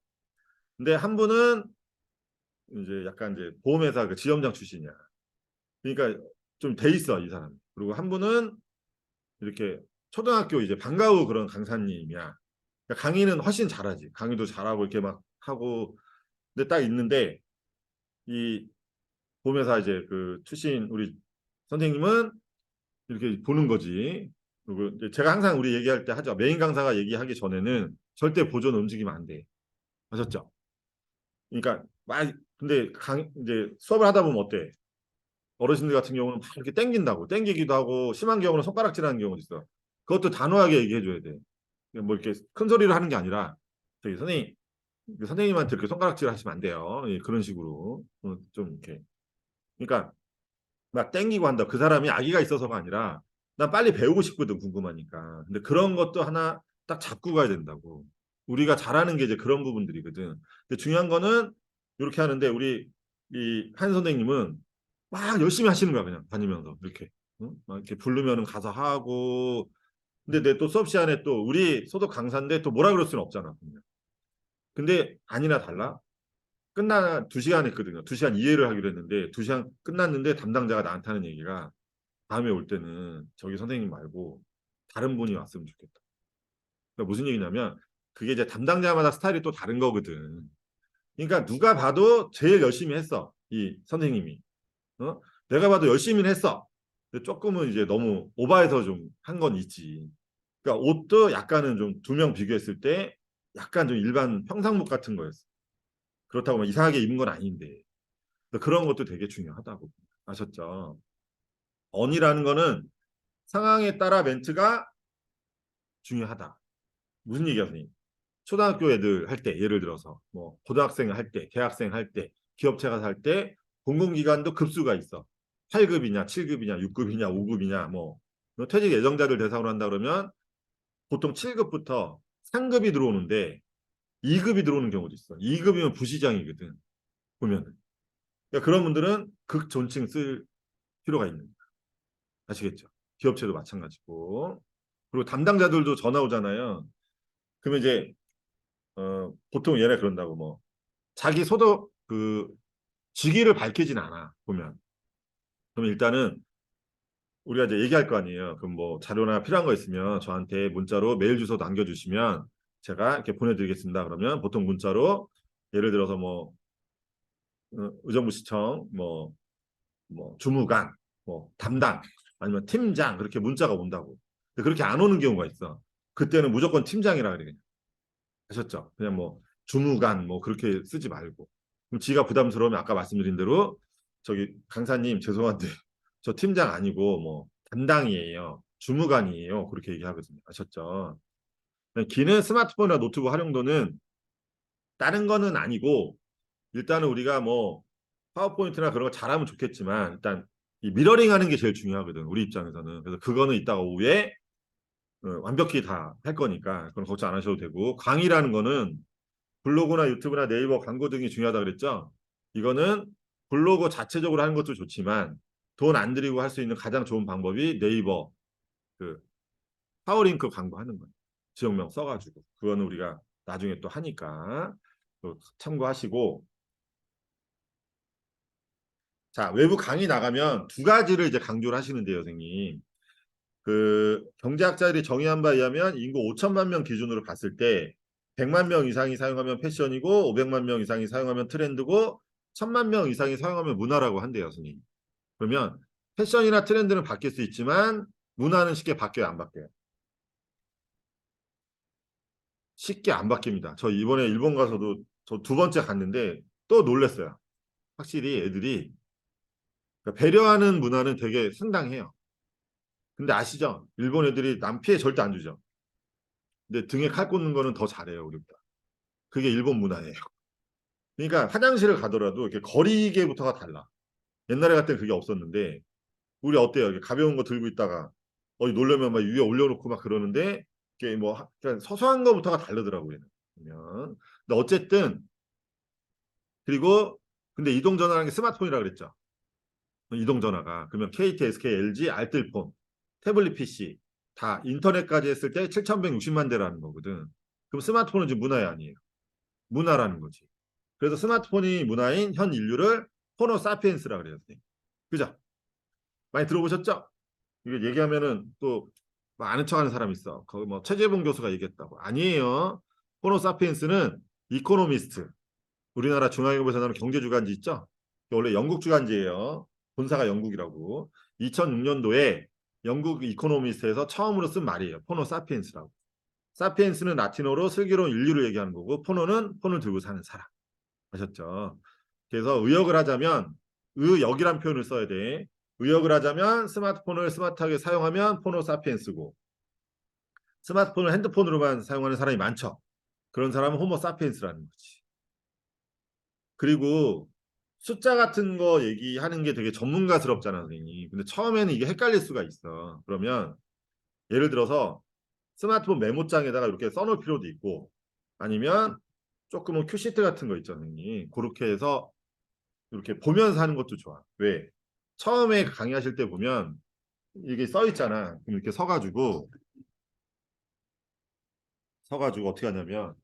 A: 근데 한 분은 이제 약간 이제 보험회사 그 지점장 출신이야. 그러니까 좀 돼 있어 이 사람. 그리고 한 분은 이렇게 초등학교 이제 방과 후 그런 강사님이야. 그러니까 강의는 훨씬 잘하지. 강의도 잘하고 이렇게 막 하고. 근데 딱 있는데 이 보험회사 이제 그 출신 우리 선생님은 이렇게 보는 거지. 그리고 이제 제가 항상 우리 얘기할 때 하죠. 메인 강사가 얘기하기 전에는 절대 보조는 움직이면 안 돼. 아셨죠? 그러니까 막 근데 이제 수업을 하다 보면 어때? 어르신들 같은 경우는 막 이렇게 땡긴다고 땡기기도 하고 심한 경우는 손가락질하는 경우도 있어. 그것도 단호하게 얘기해 줘야 돼. 뭐 이렇게 큰 소리로 하는 게 아니라 저기 선생님 선생님한테 이렇게 손가락질 하시면 안 돼요. 예, 그런 식으로 좀 이렇게. 그러니까 막 땡기고 한다. 그 사람이 아기가 있어서가 아니라 난 빨리 배우고 싶거든 궁금하니까. 근데 그런 것도 하나 딱 잡고 가야 된다고. 우리가 잘하는 게 이제 그런 부분들이거든. 근데 중요한 거는 이렇게 하는데 우리 이 한 선생님은 막 열심히 하시는 거야 그냥 다니면서 이렇게 응? 막 이렇게 부르면은 가서 하고. 근데 내 또 수업 시간에 또 우리 소속 강사인데 또 뭐라 그럴 수는 없잖아. 근데 아니나 달라. 2시간 했거든요. 2시간 이해를 하기로 했는데 2시간 끝났는데 담당자가 나한테 하는 얘기가 다음에 올 때는 저기 선생님 말고 다른 분이 왔으면 좋겠다. 그러니까 무슨 얘기냐면 그게 이제 담당자마다 스타일이 또 다른 거거든. 그러니까 누가 봐도 제일 열심히 했어. 이 선생님이. 어? 내가 봐도 열심히 했어. 근데 조금은 이제 너무 오버해서 좀 한 건 있지. 그러니까 옷도 약간은 좀 2명 비교했을 때 약간 좀 일반 평상복 같은 거였어. 그렇다고 막 이상하게 입은 건 아닌데. 그런 것도 되게 중요하다고. 아셨죠? 언이라는 거는 상황에 따라 멘트가 중요하다. 무슨 얘기야, 선생님? 초등학교 애들 할 때, 예를 들어서, 뭐, 고등학생 할 때, 대학생 할 때, 기업체가 할 때, 공공기관도 급수가 있어. 8급이냐, 7급이냐, 6급이냐, 5급이냐, 뭐 퇴직 예정자들 대상으로 한다 그러면 보통 7급부터 상급이 들어오는데 2급이 들어오는 경우도 있어. 2급이면 부시장이거든. 보면은. 그러니까 그런 분들은 극존칭 쓸 필요가 있는 거야. 아시겠죠? 기업체도 마찬가지고. 그리고 담당자들도 전화 오잖아요. 그러면 이제 보통 얘네 그런다고 뭐 자기 소득 그 직위를 밝히진 않아 보면. 그럼 일단은 우리가 이제 얘기할 거 아니에요. 그럼 뭐 자료나 필요한 거 있으면 저한테 문자로 메일 주소 남겨주시면 제가 이렇게 보내드리겠습니다. 그러면 보통 문자로 예를 들어서 뭐 의정부시청 뭐 주무관 뭐 담당 아니면 팀장 그렇게 문자가 온다고. 근데 그렇게 안 오는 경우가 있어. 그때는 무조건 팀장이라 그래. 하셨죠? 그냥 뭐 주무관 뭐 그렇게 쓰지 말고. 그럼 지가 부담스러우면 아까 말씀드린 대로 저기 강사님 죄송한데 저 팀장 아니고 뭐 담당이에요. 주무관이에요. 그렇게 얘기하거든요. 아셨죠? 기는 스마트폰이나 노트북 활용도는 다른 거는 아니고 일단은 우리가 뭐 파워포인트나 그런 거 잘하면 좋겠지만 일단 이 미러링 하는 게 제일 중요하거든. 우리 입장에서는. 그래서 그거는 이따가 오후에 완벽히 다 할 거니까 그건 걱정 안 하셔도 되고 강의라는 거는 블로그나 유튜브나 네이버 광고 등이 중요하다 그랬죠. 이거는 블로그 자체적으로 하는 것도 좋지만 돈 안 들이고 할 수 있는 가장 좋은 방법이 네이버 그 파워링크 광고 하는 거예요. 지역명 써가지고 그거는 우리가 나중에 또 하니까 참고하시고 자 외부 강의 나가면 두 가지를 이제 강조를 하시는데요, 선생님. 그 경제학자들이 정의한 바에 의하면 인구 5천만 명 기준으로 봤을 때 100만 명 이상이 사용하면 패션이고 500만 명 이상이 사용하면 트렌드고 1000만 명 이상이 사용하면 문화라고 한대요, 선생님. 그러면 패션이나 트렌드는 바뀔 수 있지만 문화는 쉽게 바뀌어요, 안 바뀌어요? 쉽게 안 바뀝니다. 저 이번에 일본 가서도 저 두 번째 갔는데 또 놀랐어요. 확실히 애들이 그러니까 배려하는 문화는 되게 상당해요. 근데 아시죠? 일본 애들이 남 피해 절대 안 주죠. 근데 등에 칼 꽂는 거는 더 잘해요, 우리보다. 그게 일본 문화예요. 그러니까 화장실을 가더라도 이렇게 거리계부터가 달라. 옛날에 같을 때 그게 없었는데 우리 어때요? 이렇게 가벼운 거 들고 있다가 어디 놀려면 막 위에 올려놓고 막 그러는데 이게 뭐 그냥 서서한 거부터가 다르더라고요. 그러면 근데 어쨌든 그리고 근데 이동 전화라는 게 스마트폰이라 그랬죠. 이동 전화가 그러면 KT, SK, LG, 알뜰폰, 태블릿 PC 다 인터넷까지 했을 때 7,160만 대라는 거거든. 그럼 스마트폰은 지금 문화이 아니에요. 문화라는 거지. 그래서 스마트폰이 문화인 현 인류를 호모 사피엔스라 그래요. 그죠? 많이 들어보셨죠? 이게 얘기하면은 또 아는 척하는 사람 있어. 거기 뭐 최재봉 교수가 얘기했다고. 아니에요. 호모 사피엔스는 이코노미스트. 우리나라 중앙일보에서 나오는 경제주간지 있죠? 원래 영국 주간지예요. 본사가 영국이라고. 2006년도에 영국 이코노미스트에서 처음으로 쓴 말이에요. 포노 사피엔스라고. 사피엔스는 라틴어로 슬기로운 인류를 얘기하는 거고 포노는 폰을 들고 사는 사람. 아셨죠? 그래서 의역을 하자면 의역이란 표현을 써야 돼. 의역을 하자면 스마트폰을 스마트하게 사용하면 포노 사피엔스고 스마트폰을 핸드폰으로만 사용하는 사람이 많죠. 그런 사람은 호모 사피엔스라는 거지. 그리고 숫자 같은 거 얘기하는 게 되게 전문가스럽잖아, 선생님. 근데 처음에는 이게 헷갈릴 수가 있어. 그러면 예를 들어서 스마트폰 메모장에다가 이렇게 써놓을 필요도 있고 아니면 조금은 큐시트 같은 거 있죠, 선생님. 그렇게 해서 이렇게 보면서 하는 것도 좋아. 왜? 처음에 강의하실 때 보면 이게 써 있잖아. 그럼 이렇게 서가지고 어떻게 하냐면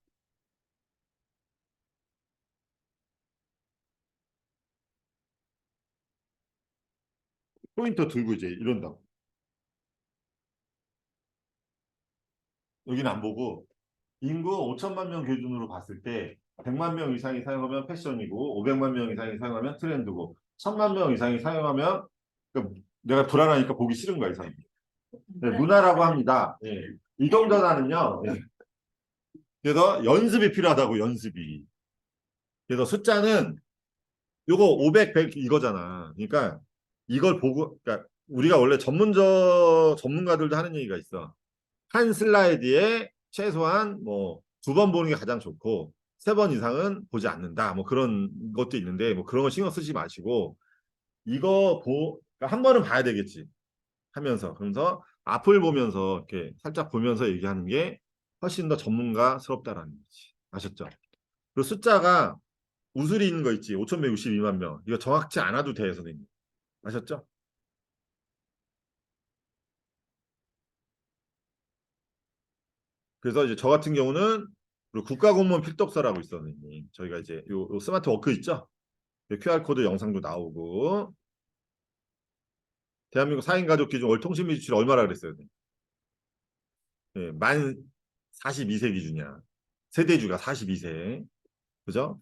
A: 포인터 들고 이제 이런다고. 여기는 안 보고 인구 5천만 명 기준으로 봤을 때 100만 명 이상이 사용하면 패션이고 500만 명 이상이 사용하면 트렌드고 1000만 명 이상이 사용하면 그러니까 내가 불안하니까 보기 싫은 거야, 이상이. 네, 문화라고 합니다. 예. 이동 전화는요. 예. 그래서 연습이 필요하다고 연습이. 그래서 숫자는 요거 500, 100 이거잖아. 그러니까 이걸 보고 그러니까 우리가 원래 전문가들도 하는 얘기가 있어. 한 슬라이드에 최소한 뭐 2번 보는 게 가장 좋고 3번 이상은 보지 않는다. 뭐 그런 것도 있는데 뭐 그런 거 신경 쓰지 마시고 이거 그러니까 한 번은 봐야 되겠지. 하면서 그러면서 앞을 보면서 이렇게 살짝 보면서 얘기하는 게 훨씬 더 전문가스럽다라는 거지. 아셨죠? 그리고 숫자가 우슬이 있는 거 있지. 5,162만 명. 이거 정확치 않아도 돼, 선생님. 아셨죠? 그래서 이제 저 같은 경우는 그리고 국가공무원 필독서라고 있어, 선생님. 저희가 이제 요 스마트 워크 있죠? QR코드 영상도 나오고 대한민국 4인 가족 기준 월 통신비 지출 얼마라 그랬어요? 네, 42세 기준이야. 세대주가 42세. 그죠?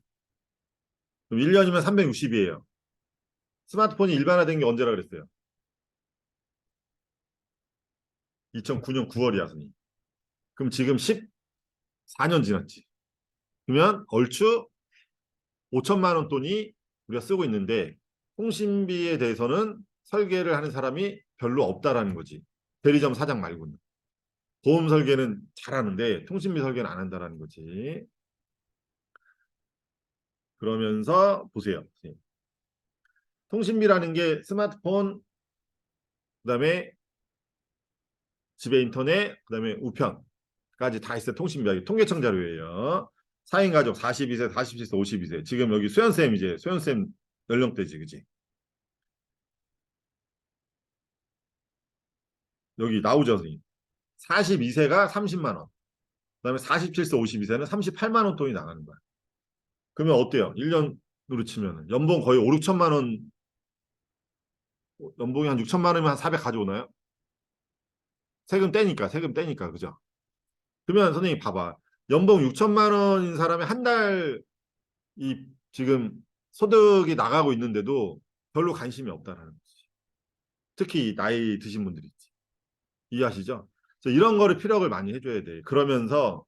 A: 그럼 1년이면 360이에요. 스마트폰이 일반화된 게 언제라 그랬어요? 2009년 9월이야, 선생님. 그럼 지금 14년 지났지. 그러면 얼추 5천만 원 돈이 우리가 쓰고 있는데 통신비에 대해서는 설계를 하는 사람이 별로 없다라는 거지. 대리점 사장 말고는. 보험 설계는 잘하는데 통신비 설계는 안 한다라는 거지. 그러면서 보세요. 통신비라는 게 스마트폰, 그다음에 집에 인터넷, 그다음에 우편까지 다 있어요. 통신비. 통계청 자료예요. 4인 가족 42세, 47세, 52세. 지금 여기 소연쌤 이제 소연쌤 연령대지, 그지? 여기 나오죠, 선생님. 42세가 30만 원. 그다음에 47세, 52세는 38만 원 돈이 나가는 거야. 그러면 어때요? 1년으로 치면 연봉 거의 5, 6천만 원, 연봉이 한 6천만 원이면 한 400 가져오나요? 세금 떼니까, 그죠? 그러면 선생님 봐봐. 연봉 6천만 원인 사람이 한 달 이 지금 소득이 나가고 있는데도 별로 관심이 없다라는 거지. 특히 나이 드신 분들이 있지. 이해하시죠? 그래서 이런 거를 피력을 많이 해줘야 돼. 그러면서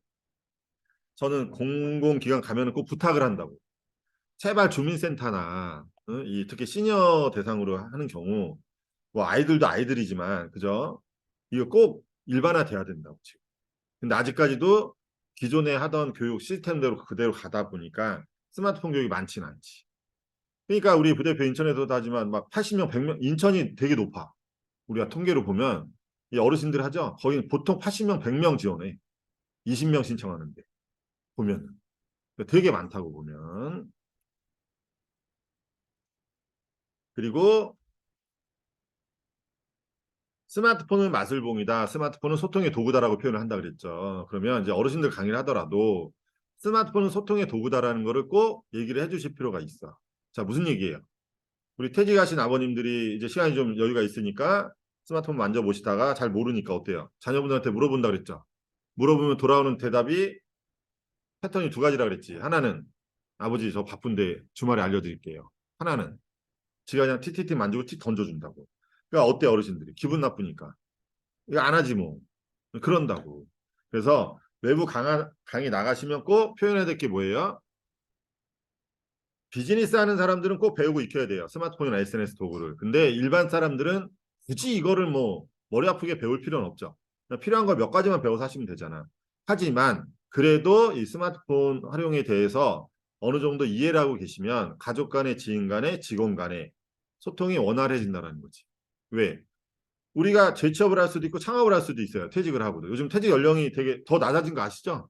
A: 저는 공공기관 가면은 꼭 부탁을 한다고. 제발 주민센터나 이 특히 시니어 대상으로 하는 경우 뭐 아이들도 아이들이지만 그죠? 이거 꼭 일반화돼야 된다고 지금. 근데 아직까지도 기존에 하던 교육 시스템대로 그대로 가다 보니까 스마트폰 교육이 많지는 않지. 그러니까 우리 부대표 인천에서도 하지만 막 80명, 100명, 인천이 되게 높아. 우리가 통계로 보면 이 어르신들 하죠. 거기는 보통 80명, 100명 지원해. 20명 신청하는데 보면 되게 많다고 보면. 그리고 스마트폰은 마술봉이다. 스마트폰은 소통의 도구다라고 표현을 한다 그랬죠. 그러면 이제 어르신들 강의를 하더라도 스마트폰은 소통의 도구다라는 거를 꼭 얘기를 해주실 필요가 있어. 자, 무슨 얘기예요? 우리 퇴직하신 아버님들이 이제 시간이 좀 여유가 있으니까 스마트폰 만져보시다가 잘 모르니까 어때요? 자녀분들한테 물어본다 그랬죠. 물어보면 돌아오는 대답이 패턴이 두 가지라 그랬지. 하나는 아버지 저 바쁜데 주말에 알려드릴게요. 하나는 지가 그냥 TTT 만지고 틱 던져준다고. 그러니까 어때 어르신들이? 기분 나쁘니까. 이거 안 하지 뭐. 그런다고. 그래서 외부 강의 나가시면 꼭 표현해야 될 게 뭐예요? 비즈니스 하는 사람들은 꼭 배우고 익혀야 돼요. 스마트폰이나 SNS 도구를. 근데 일반 사람들은 굳이 이거를 뭐 머리 아프게 배울 필요는 없죠. 그냥 필요한 걸 몇 가지만 배워서 하시면 되잖아. 하지만 그래도 이 스마트폰 활용에 대해서 어느 정도 이해를 하고 계시면 가족 간의 지인 간의 직원 간의 소통이 원활해진다는 거지. 왜? 우리가 재취업을 할 수도 있고 창업을 할 수도 있어요. 퇴직을 하고도. 요즘 퇴직 연령이 되게 더 낮아진 거 아시죠?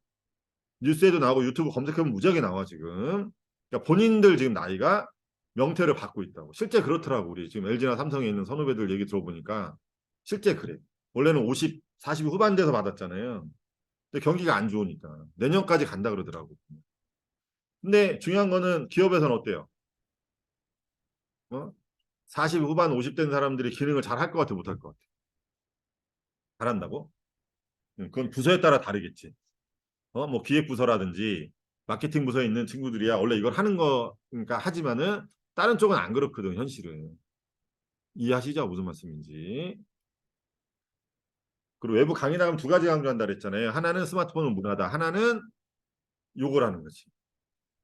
A: 뉴스에도 나오고 유튜브 검색해보면 무지하게 나와 지금. 그러니까 본인들 지금 나이가 명태를 받고 있다고. 실제 그렇더라고. 우리 지금 LG나 삼성에 있는 선후배들 얘기 들어보니까 실제 그래. 원래는 50, 40 후반대에서 받았잖아요. 근데 경기가 안 좋으니까 내년까지 간다 그러더라고. 근데 중요한 거는 기업에서는 어때요? 40 후반 50 된 사람들이 기능을 잘 할 것 같아, 못 할 것 같아? 잘한다고? 그건 부서에 따라 다르겠지. 뭐 기획부서라든지 마케팅 부서에 있는 친구들이야 원래 이걸 하는 거니까 하지만은 다른 쪽은 안 그렇거든 현실은. 이해하시죠? 무슨 말씀인지. 그리고 외부 강의 나가면 두 가지 강조한다 그랬잖아요. 하나는 스마트폰은 무료하다. 하나는 요거라는 거지.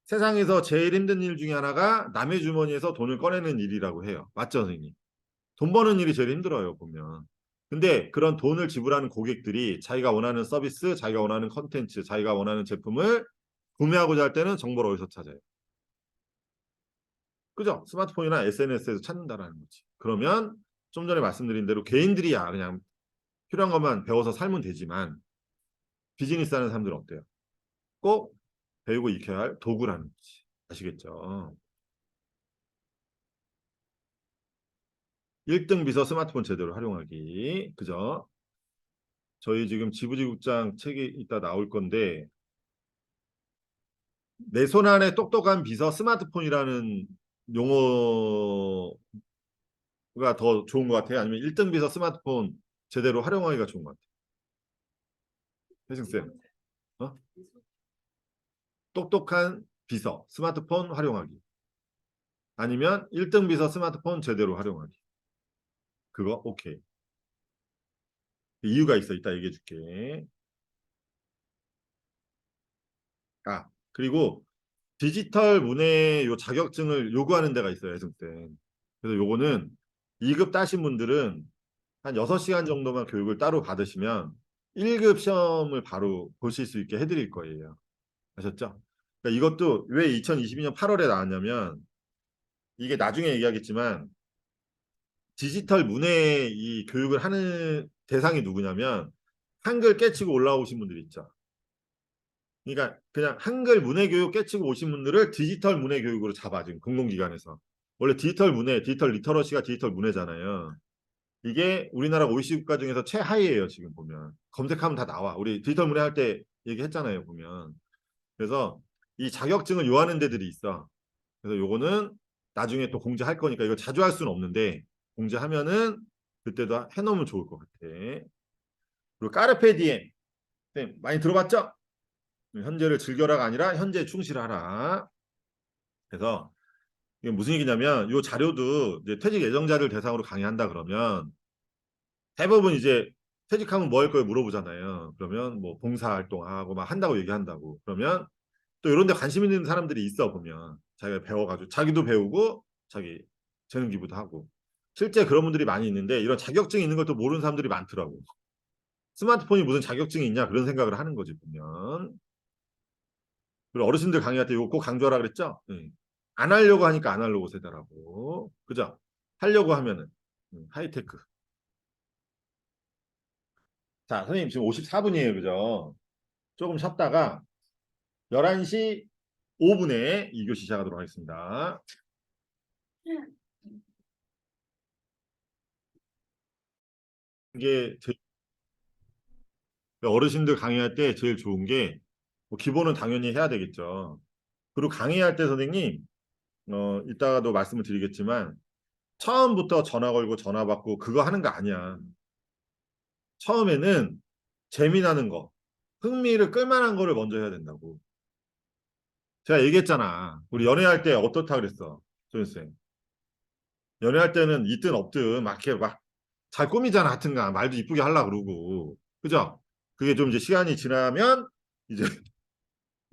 A: 세상에서 제일 힘든 일 중에 하나가 남의 주머니에서 돈을 꺼내는 일이라고 해요. 맞죠, 선생님? 돈 버는 일이 제일 힘들어요, 보면. 근데 그런 돈을 지불하는 고객들이 자기가 원하는 서비스, 자기가 원하는 컨텐츠, 자기가 원하는 제품을 구매하고자 할 때는 정보를 어디서 찾아요? 그죠? 스마트폰이나 SNS에서 찾는다라는 거지. 그러면 좀 전에 말씀드린 대로 개인들이야 그냥 필요한 것만 배워서 살면 되지만 비즈니스 하는 사람들은 어때요? 꼭 배우고 익혀야 할 도구라는 거지. 아시겠죠? 1등 비서 스마트폰 제대로 활용하기. 그죠? 저희 지금 지부지국장 책이 이따 나올 건데 내 손 안에 똑똑한 비서 스마트폰이라는 용어가 더 좋은 것 같아요? 아니면 1등 비서 스마트폰 제대로 활용하기가 좋은 것 같아요? 혜승 쌤. 어? 똑똑한 비서, 스마트폰 활용하기. 아니면 1등 비서 스마트폰 제대로 활용하기. 그거 오케이. 이유가 있어. 이따 얘기해 줄게. 아, 그리고 디지털 문해 요 자격증을 요구하는 데가 있어요, 애증 때. 그래서 요거는 2급 따신 분들은 한 6시간 정도만 교육을 따로 받으시면 1급 시험을 바로 보실 수 있게 해드릴 거예요. 아셨죠? 그러니까 이것도 왜 2022년 8월에 나왔냐면 이게 나중에 얘기하겠지만 디지털 문해 이 교육을 하는 대상이 누구냐면 한글 깨치고 올라오신 분들 있죠. 그러니까 그냥 한글 문해 교육 깨치고 오신 분들을 디지털 문해 교육으로 잡아 지금 공공기관에서. 원래 디지털 문해, 디지털 리터러시가 디지털 문해잖아요. 이게 우리나라 OECD 국가 중에서 최하위예요. 지금 보면 검색하면 다 나와. 우리 디지털 문해 할 때 얘기했잖아요. 보면. 그래서 이 자격증을 요하는 데들이 있어. 그래서 요거는 나중에 또 공지할 거니까 이거 자주 할 수는 없는데 공지하면은 그때도 해놓으면 좋을 것 같아. 그리고 까르페 디엠 네, 많이 들어봤죠? 현재를 즐겨라가 아니라 현재에 충실하라. 그래서 이게 무슨 얘기냐면 요 자료도 이제 퇴직 예정자들 대상으로 강의한다 그러면 대부분 이제 퇴직하면 뭐 할 거예요 물어보잖아요. 그러면 뭐 봉사활동하고 막 한다고 얘기한다고. 그러면 또 이런 데 관심 있는 사람들이 있어 보면 자기가 배워가지고 자기도 배우고 자기 재능 기부도 하고 실제 그런 분들이 많이 있는데 이런 자격증이 있는 것도 모르는 사람들이 많더라고. 스마트폰이 무슨 자격증이 있냐 그런 생각을 하는 거지 보면. 그리고 어르신들 강의할 때 이거 꼭 강조하라 그랬죠? 네. 안 하려고 하니까 안 하려고 세다라고. 그죠? 하려고 하면은 하이테크. 자, 선생님 지금 54분이에요. 그죠? 조금 쉬었다가 11시 5분에 2교시 시작하도록 하겠습니다. 이게 어르신들 강의할 때 제일 좋은 게 뭐 기본은 당연히 해야 되겠죠. 그리고 강의할 때 선생님 이따가도 말씀을 드리겠지만 처음부터 전화 걸고 전화 받고 그거 하는 거 아니야. 처음에는 재미나는 거, 흥미를 끌만한 거를 먼저 해야 된다고. 제가 얘기했잖아. 우리 연애할 때 어떻다 그랬어, 조연쌤. 연애할 때는 있든 없든 막 이렇게 막 잘 꾸미잖아, 하여튼간 말도 이쁘게 하려고 그러고, 그죠? 그게 좀 이제 시간이 지나면 이제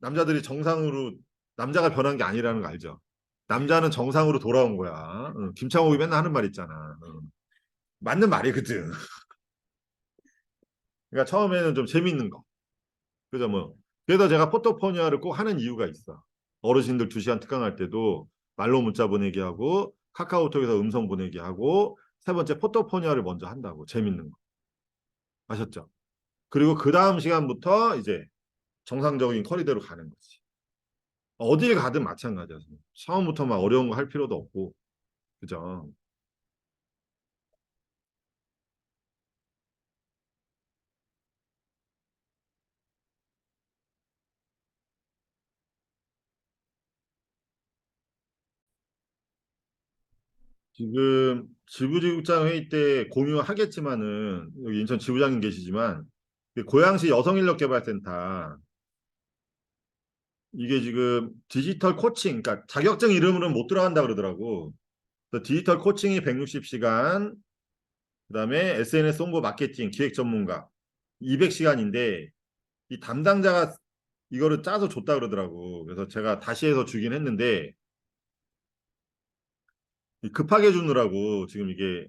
A: 남자들이 정상으로 남자가 변한 게 아니라는 거 알죠? 남자는 정상으로 돌아온 거야. 김창옥이 맨날 하는 말 있잖아. 맞는 말이거든. 그러니까 처음에는 좀 재밌는 거. 그죠 뭐. 그래서 제가 포토포니아를 꼭 하는 이유가 있어. 어르신들 2시간 특강할 때도 말로 문자 보내기 하고 카카오톡에서 음성 보내기 하고 세 번째 포토포니아를 먼저 한다고. 재밌는 거. 아셨죠? 그리고 그 다음 시간부터 이제 정상적인 커리대로 가는 거지. 어딜 가든 마찬가지야. 처음부터 막 어려운 거 할 필요도 없고. 그죠? 지금 지부지국장 회의 때 공유하겠지만은 여기 인천 지부장님 계시지만 고양시 여성인력개발센터 이게 지금 디지털 코칭, 그러니까 자격증 이름으로는 못 들어간다 그러더라고. 그래서 디지털 코칭이 160시간, 그다음에 SNS 홍보 마케팅 기획 전문가 200시간인데 이 담당자가 이거를 짜서 줬다 그러더라고. 그래서 제가 다시 해서 주긴 했는데 급하게 주느라고 지금 이게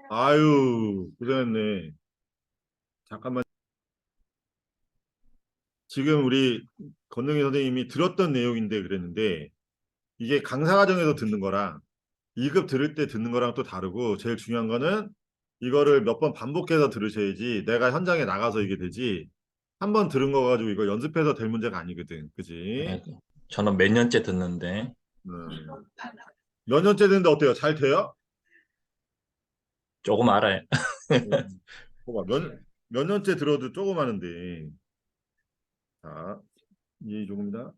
A: 아유 고생했네. 잠깐만. 지금 우리 건능희 선생님이 들었던 내용인데 그랬는데 이게 강사 과정에서 듣는 거랑 2급 들을 때 듣는 거랑 또 다르고 제일 중요한 거는 이거를 몇 번 반복해서 들으셔야지 내가 현장에 나가서 이게 되지 한 번 들은 거 가지고 이거 연습해서 될 문제가 아니거든. 그지?
D: 네, 저는 몇 년째 듣는데
A: 몇 년째 듣는데 어때요? 잘 돼요?
D: 조금 알아요.
A: 봐봐, 몇 년째 들어도 조금 하는데 자, 조금이다.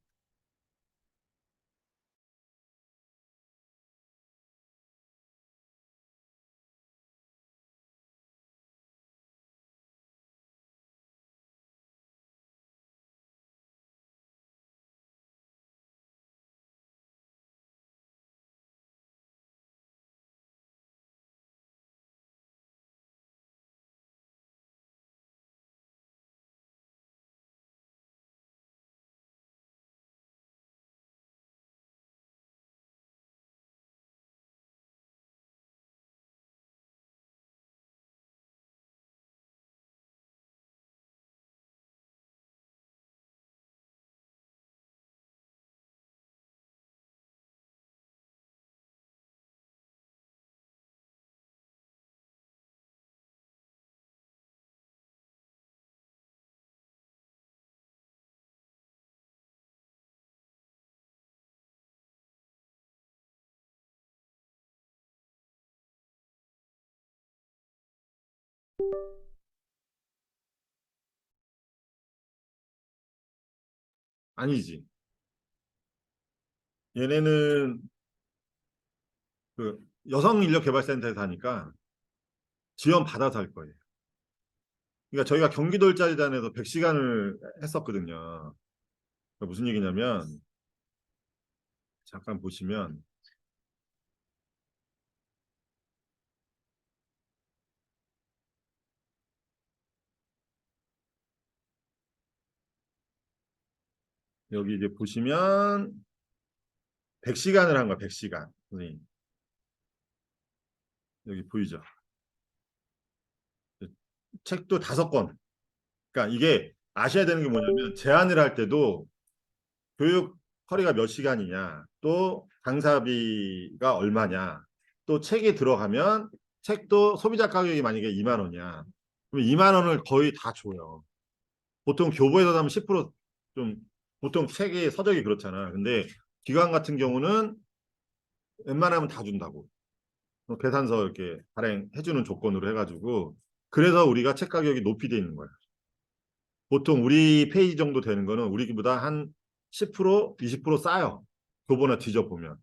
A: 아니지. 얘네는 그 여성인력개발센터에서 하니까 지원 받아서 할 거예요. 그러니까 저희가 경기도 일자리단에서 100시간을 했었거든요. 그러니까 무슨 얘기냐면 잠깐 보시면 여기 이제 보시면 100시간을 한 거야. 100시간. 선생님. 여기 보이죠? 책도 5권. 그러니까 이게 아셔야 되는 게 뭐냐면 제안을 할 때도 교육 허리가 몇 시간이냐, 또 강사비가 얼마냐, 또 책이 들어가면 책도 소비자 가격이 만약에 2만 원이야. 그럼 2만 원을 거의 다 줘요. 보통 교보에서 사면 10%좀 보통 책이 서적이 그렇잖아. 근데 기관 같은 경우는 웬만하면 다 준다고. 계산서 이렇게 발행해주는 조건으로 해가지고 그래서 우리가 책 가격이 높이 돼 있는 거야. 보통 우리 페이지 정도 되는 거는 우리보다 한 10%, 20% 싸요. 교보나 뒤져보면.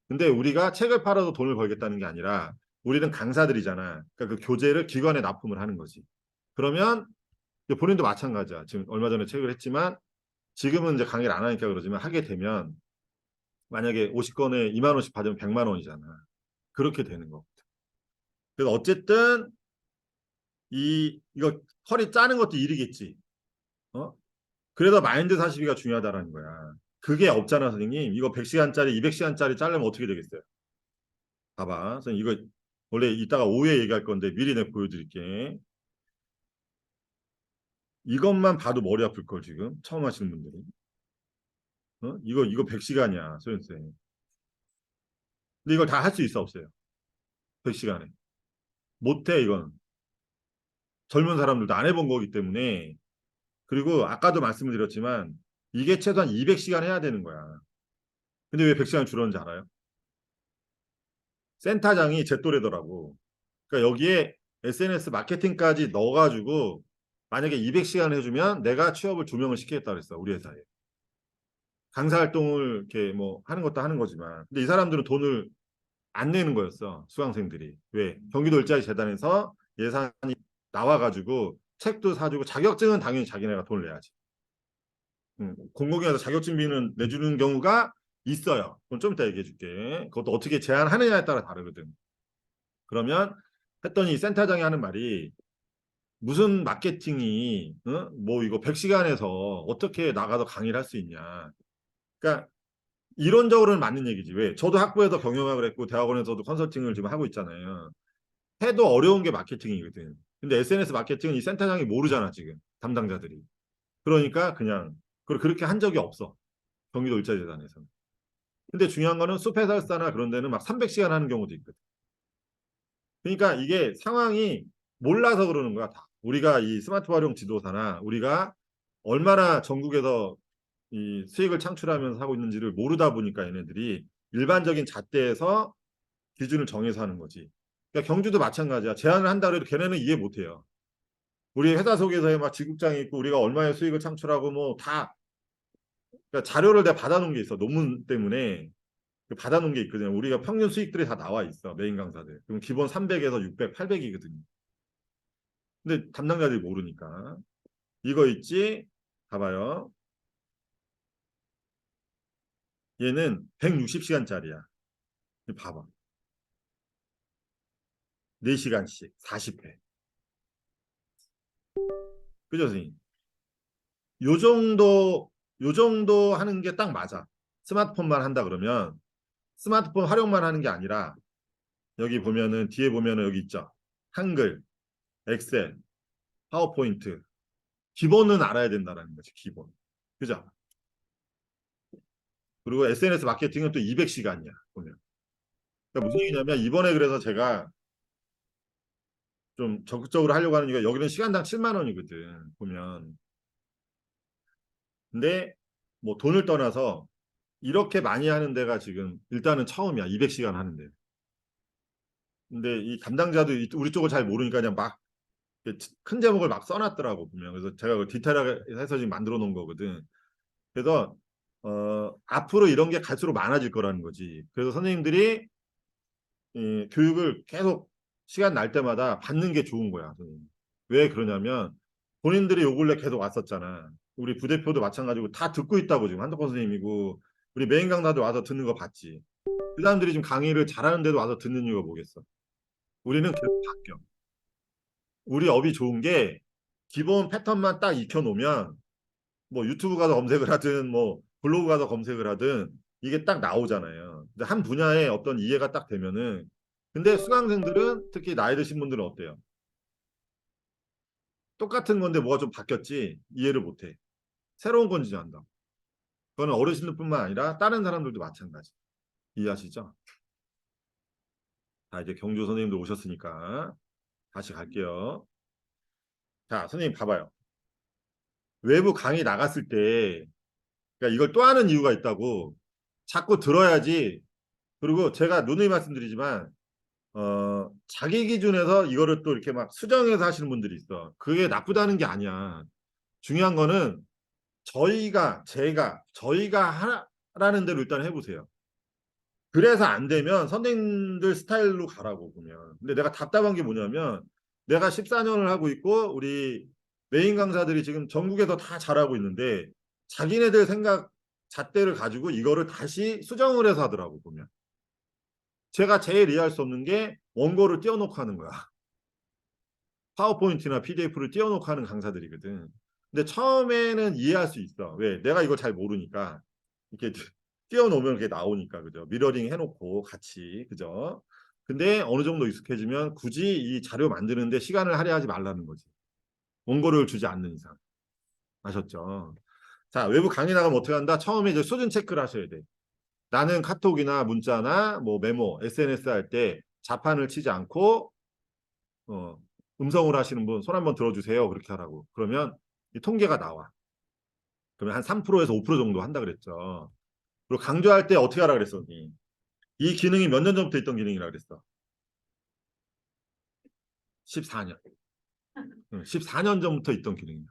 A: 근데 우리가 책을 팔아도 돈을 벌겠다는 게 아니라 우리는 강사들이잖아. 그러니까 그 교재를 기관에 납품을 하는 거지. 그러면 본인도 마찬가지야. 지금 얼마 전에 책을 했지만 지금은 이제 강의를 안 하니까 그러지만 하게 되면 만약에 50권에 2만 원씩 받으면 100만 원이잖아. 그렇게 되는 거. 그래서 어쨌든 이거 허리 짜는 것도 일이겠지. 어? 그래서 마인드 42가 중요하다라는 거야. 그게 없잖아, 선생님. 이거 100시간짜리, 200시간짜리 자르면 어떻게 되겠어요? 봐봐. 선생님, 이거 원래 이따가 오후에 얘기할 건데 미리 내가 보여드릴게. 이것만 봐도 머리 아플 걸, 지금. 처음 하시는 분들은. 이거 100시간이야, 소연쌤. 근데 이걸 다 할 수 있어, 없어요? 100시간에. 못해, 이건. 젊은 사람들도 안 해본 거기 때문에. 그리고 아까도 말씀을 드렸지만 이게 최소한 200시간 해야 되는 거야. 근데 왜 100시간 줄었는지 알아요? 센터장이 제 또래더라고. 그러니까 여기에 SNS 마케팅까지 넣어가지고 만약에 200시간 해주면 내가 취업을 2명을 시키겠다 그랬어. 우리 회사에. 강사 활동을 이렇게 뭐 하는 것도 하는 거지만. 근데 이 사람들은 돈을 안 내는 거였어. 수강생들이. 왜? 경기도 일자리 재단에서 예산이 나와가지고 책도 사주고 자격증은 당연히 자기네가 돈을 내야지. 공공기관에서 자격증비는 내주는 경우가 있어요. 그건 좀 이따 얘기해 줄게. 그것도 어떻게 제한하느냐에 따라 다르거든. 그러면 했더니 센터장이 하는 말이 무슨 마케팅이 뭐 이거 100시간에서 어떻게 나가서 강의를 할 수 있냐. 그러니까 이론적으로는 맞는 얘기지. 왜? 저도 학부에서 경영학을 했고 대학원에서도 컨설팅을 지금 하고 있잖아요. 해도 어려운 게 마케팅이거든. 근데 SNS 마케팅은 이 센터장이 모르잖아, 지금. 담당자들이. 그러니까 그냥 그렇게 한 적이 없어. 경기도 일자리재단에서는. 근데 중요한 거는 숲해설사나 그런 데는 막 300시간 하는 경우도 있거든. 그러니까 이게 상황이 몰라서 그러는 거야. 다. 우리가 이 스마트 활용 지도사나 우리가 얼마나 전국에서 이 수익을 창출하면서 하고 있는지를 모르다 보니까 얘네들이 일반적인 잣대에서 기준을 정해서 하는 거지. 그러니까 경주도 마찬가지야. 제안을 한다 그래도 걔네는 이해 못해요. 우리 회사 속에서의 막 지국장이 있고 우리가 얼마의 수익을 창출하고 뭐 다 그러니까 자료를 내가 받아놓은 게 있어. 논문 때문에 받아놓은 게 있거든요. 우리가 평균 수익들이 다 나와 있어. 메인 강사들. 그럼 기본 300에서 600, 800이거든요. 근데 담당자들이 모르니까. 이거 있지? 봐봐요. 얘는 160시간짜리야. 봐봐. 4시간씩 40회. 그죠, 선생님? 요 정도 하는 게 딱 맞아. 스마트폰만 한다 그러면 스마트폰 활용만 하는 게 아니라 여기 보면은 뒤에 보면은 여기 있죠. 한글, 엑셀, 파워포인트. 기본은 알아야 된다라는 거지, 기본. 그죠? 그리고 SNS 마케팅은 또 200시간이야, 보면. 그러니까 무슨 얘기냐면 이번에 그래서 제가 좀 적극적으로 하려고 하는 이유가 여기는 시간당 7만 원이거든, 보면. 근데 뭐 돈을 떠나서 이렇게 많이 하는 데가 지금 일단은 처음이야. 200시간 하는데. 근데 이 담당자도 우리 쪽을 잘 모르니까 그냥 막 큰 제목을 막 써놨더라고 보면. 그래서 제가 그 디테일하게 해서 지금 만들어 놓은 거거든. 그래서 앞으로 이런 게 갈수록 많아질 거라는 거지. 그래서 선생님들이 교육을 계속 시간 날 때마다 받는 게 좋은 거야. 선생님. 왜 그러냐면 본인들이 요 근래 계속 왔었잖아. 우리 부대표도 마찬가지고 다 듣고 있다고 지금 한덕권 선생님이고 우리 메인 강사도 와서 듣는 거 봤지. 그 사람들이 지금 강의를 잘하는데도 와서 듣는 이유가 뭐겠어? 우리는 계속 바뀌어. 우리 업이 좋은 게 기본 패턴만 딱 익혀놓으면 뭐 유튜브 가서 검색을 하든 뭐 블로그 가서 검색을 하든 이게 딱 나오잖아요. 근데 한 분야에 어떤 이해가 딱 되면은 근데 수강생들은 특히 나이 드신 분들은 어때요? 똑같은 건데 뭐가 좀 바뀌었지 이해를 못해. 새로운 건 지한다. 그거는 어르신들뿐만 아니라 다른 사람들도 마찬가지. 이해하시죠? 자, 이제 경주 선생님도 오셨으니까 다시 갈게요. 자, 선생님 봐봐요. 외부 강의 나갔을 때 그러니까 이걸 또 하는 이유가 있다고 자꾸 들어야지. 그리고 제가 누누이 말씀드리지만 자기 기준에서 이거를 또 이렇게 막 수정해서 하시는 분들이 있어. 그게 나쁘다는 게 아니야. 중요한 거는 저희가 하라는 대로 일단 해보세요. 그래서 안 되면 선생님들 스타일로 가라고 보면. 근데 내가 답답한 게 뭐냐면 내가 14년을 하고 있고 우리 메인 강사들이 지금 전국에서 다 잘하고 있는데 자기네들 생각 잣대를 가지고 이거를 다시 수정을 해서 하더라고 보면. 제가 제일 이해할 수 없는 게 원고를 띄워놓고 하는 거야. 파워포인트나 PDF를 띄워놓고 하는 강사들이거든. 근데 처음에는 이해할 수 있어. 왜? 내가 이걸 잘 모르니까. 이렇게 띄워놓으면 그게 나오니까, 그죠? 미러링 해놓고 같이, 그죠? 근데 어느 정도 익숙해지면 굳이 이 자료 만드는데 시간을 할애하지 말라는 거지. 원고를 주지 않는 이상. 아셨죠? 자, 외부 강의 나가면 어떻게 한다? 처음에 이제 수준 체크를 하셔야 돼. 나는 카톡이나 문자나 뭐 메모, SNS 할 때 자판을 치지 않고 음성으로 하시는 분 손 한번 들어주세요. 그렇게 하라고. 그러면 이 통계가 나와. 그러면 한 3%에서 5% 정도 한다 그랬죠. 그리고 강조할 때 어떻게 하라 그랬었니? 이 기능이 몇 년 전부터 있던 기능이라 그랬어. 14년. 14년 전부터 있던 기능이야.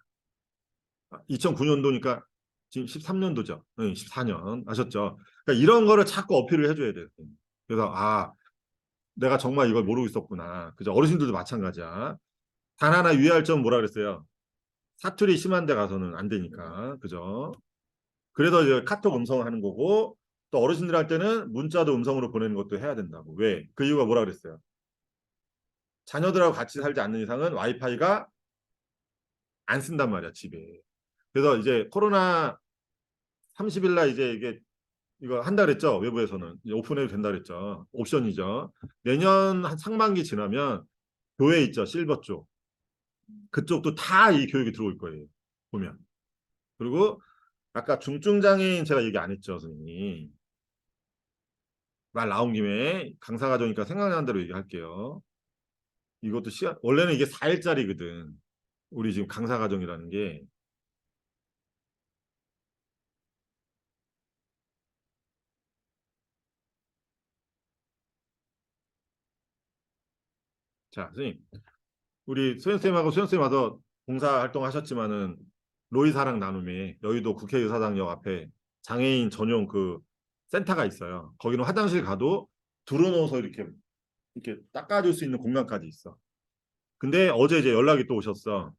A: 2009년도니까 지금 13년도죠. 14년. 아셨죠? 그러니까 이런 거를 자꾸 어필을 해줘야 돼요. 그래서 내가 정말 이걸 모르고 있었구나. 그죠? 어르신들도 마찬가지야. 단 하나 유의할 점 뭐라 그랬어요? 사투리 심한 데 가서는 안 되니까. 그죠? 그래서 이제 카톡 음성 하는 거고 또 어르신들 할 때는 문자도 음성으로 보내는 것도 해야 된다고. 왜? 그 이유가 뭐라 그랬어요? 자녀들하고 같이 살지 않는 이상은 와이파이가 안 쓴단 말이야, 집에. 그래서 이제 코로나 30일 날 이제 이거 한다 그랬죠. 외부에서는 이제 오픈해도 된다 그랬죠. 옵션이죠. 내년 한 상반기 지나면 교회 있죠. 실버 쪽. 그쪽도 다 이 교육이 들어올 거예요. 보면. 그리고 아까 중증 장애인 제가 얘기 안 했죠, 선생님. 말 나온 김에 강사 과정이니까 생각나는 대로 얘기할게요. 이것도 시간 원래는 이게 4일짜리거든. 우리 지금 강사 과정이라는 게. 자, 선생님. 우리 소연쌤하고 소연쌤 와서 봉사 활동 하셨지만은 로이사랑 나눔에 여의도 국회의사당역 앞에 장애인 전용 그 센터가 있어요. 거기는 화장실 가도 들어놓아서 이렇게 닦아줄 수 있는 공간까지 있어. 근데 어제 이제 연락이 또 오셨어.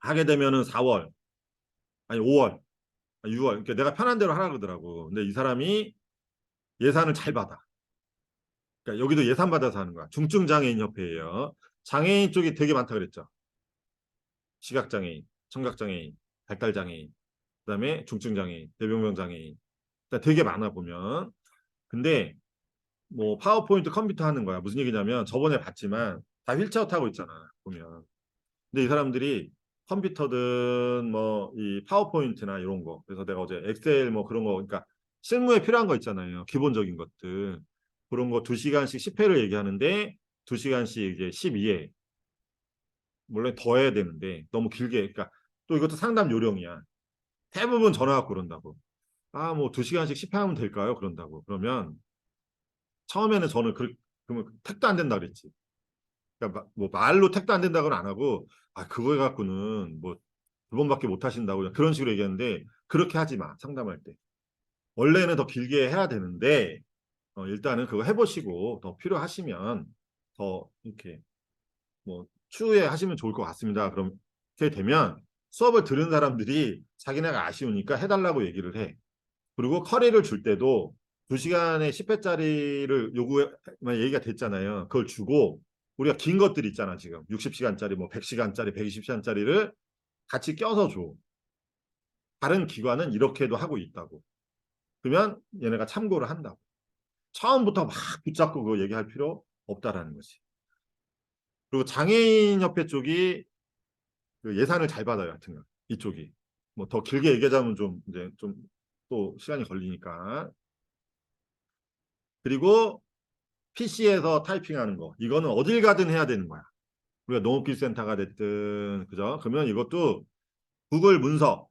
A: 하게 되면은 4월, 아니 5월, 6월. 그러니까 내가 편한 대로 하라 그러더라고. 근데 이 사람이 예산을 잘 받아. 그러니까 여기도 예산 받아서 하는 거야. 중증장애인 협회예요. 장애인 쪽이 되게 많다 그랬죠. 시각장애인, 청각장애인, 발달장애인, 그다음에 중증장애인, 뇌병명장애인. 그러니까 되게 많아 보면. 근데 뭐 파워포인트 컴퓨터 하는 거야. 무슨 얘기냐면 저번에 봤지만 다 휠체어 타고 있잖아. 보면. 근데 이 사람들이 컴퓨터든 뭐 이 파워포인트나 이런 거. 그래서 내가 어제 엑셀 뭐 그런 거 그러니까 실무에 필요한 거 있잖아요. 기본적인 것들. 그런 거 2시간씩 10회를 얘기하는데 2시간씩 이제 12회. 물론 더 해야 되는데 너무 길게 그러니까 또 이것도 상담 요령이야. 대부분 전화 갖고 그런다고. 아, 뭐 2시간씩 10회 하면 될까요? 그런다고. 그러면 처음에는 저는 그러면 택도 안 된다 그랬지. 그러니까 뭐 말로 택도 안 된다고는 안 하고 아, 그거 갖고는 뭐 2번밖에 못 하신다고 그런 식으로 얘기하는데 그렇게 하지 마. 상담할 때. 원래는 더 길게 해야 되는데 일단은 그거 해보시고 더 필요하시면 더 이렇게 뭐 추후에 하시면 좋을 것 같습니다. 그럼 그렇게 되면 수업을 들은 사람들이 자기네가 아쉬우니까 해달라고 얘기를 해. 그리고 커리를 줄 때도 2시간에 10회짜리를 얘기가 됐잖아요. 그걸 주고 우리가 긴 것들 있잖아. 지금 60시간짜리 뭐 100시간짜리 120시간짜리를 같이 껴서 줘. 다른 기관은 이렇게도 하고 있다고. 그러면 얘네가 참고를 한다고. 처음부터 막 붙잡고 그거 얘기할 필요 없다라는 거지. 그리고 장애인협회 쪽이 그 예산을 잘 받아요. 하여튼 이쪽이. 뭐 더 길게 얘기하자면 좀 이제 좀 또 시간이 걸리니까. 그리고 PC에서 타이핑하는 거. 이거는 어딜 가든 해야 되는 거야. 우리가 농업기술센터가 됐든 그죠? 그러면 이것도 구글 문서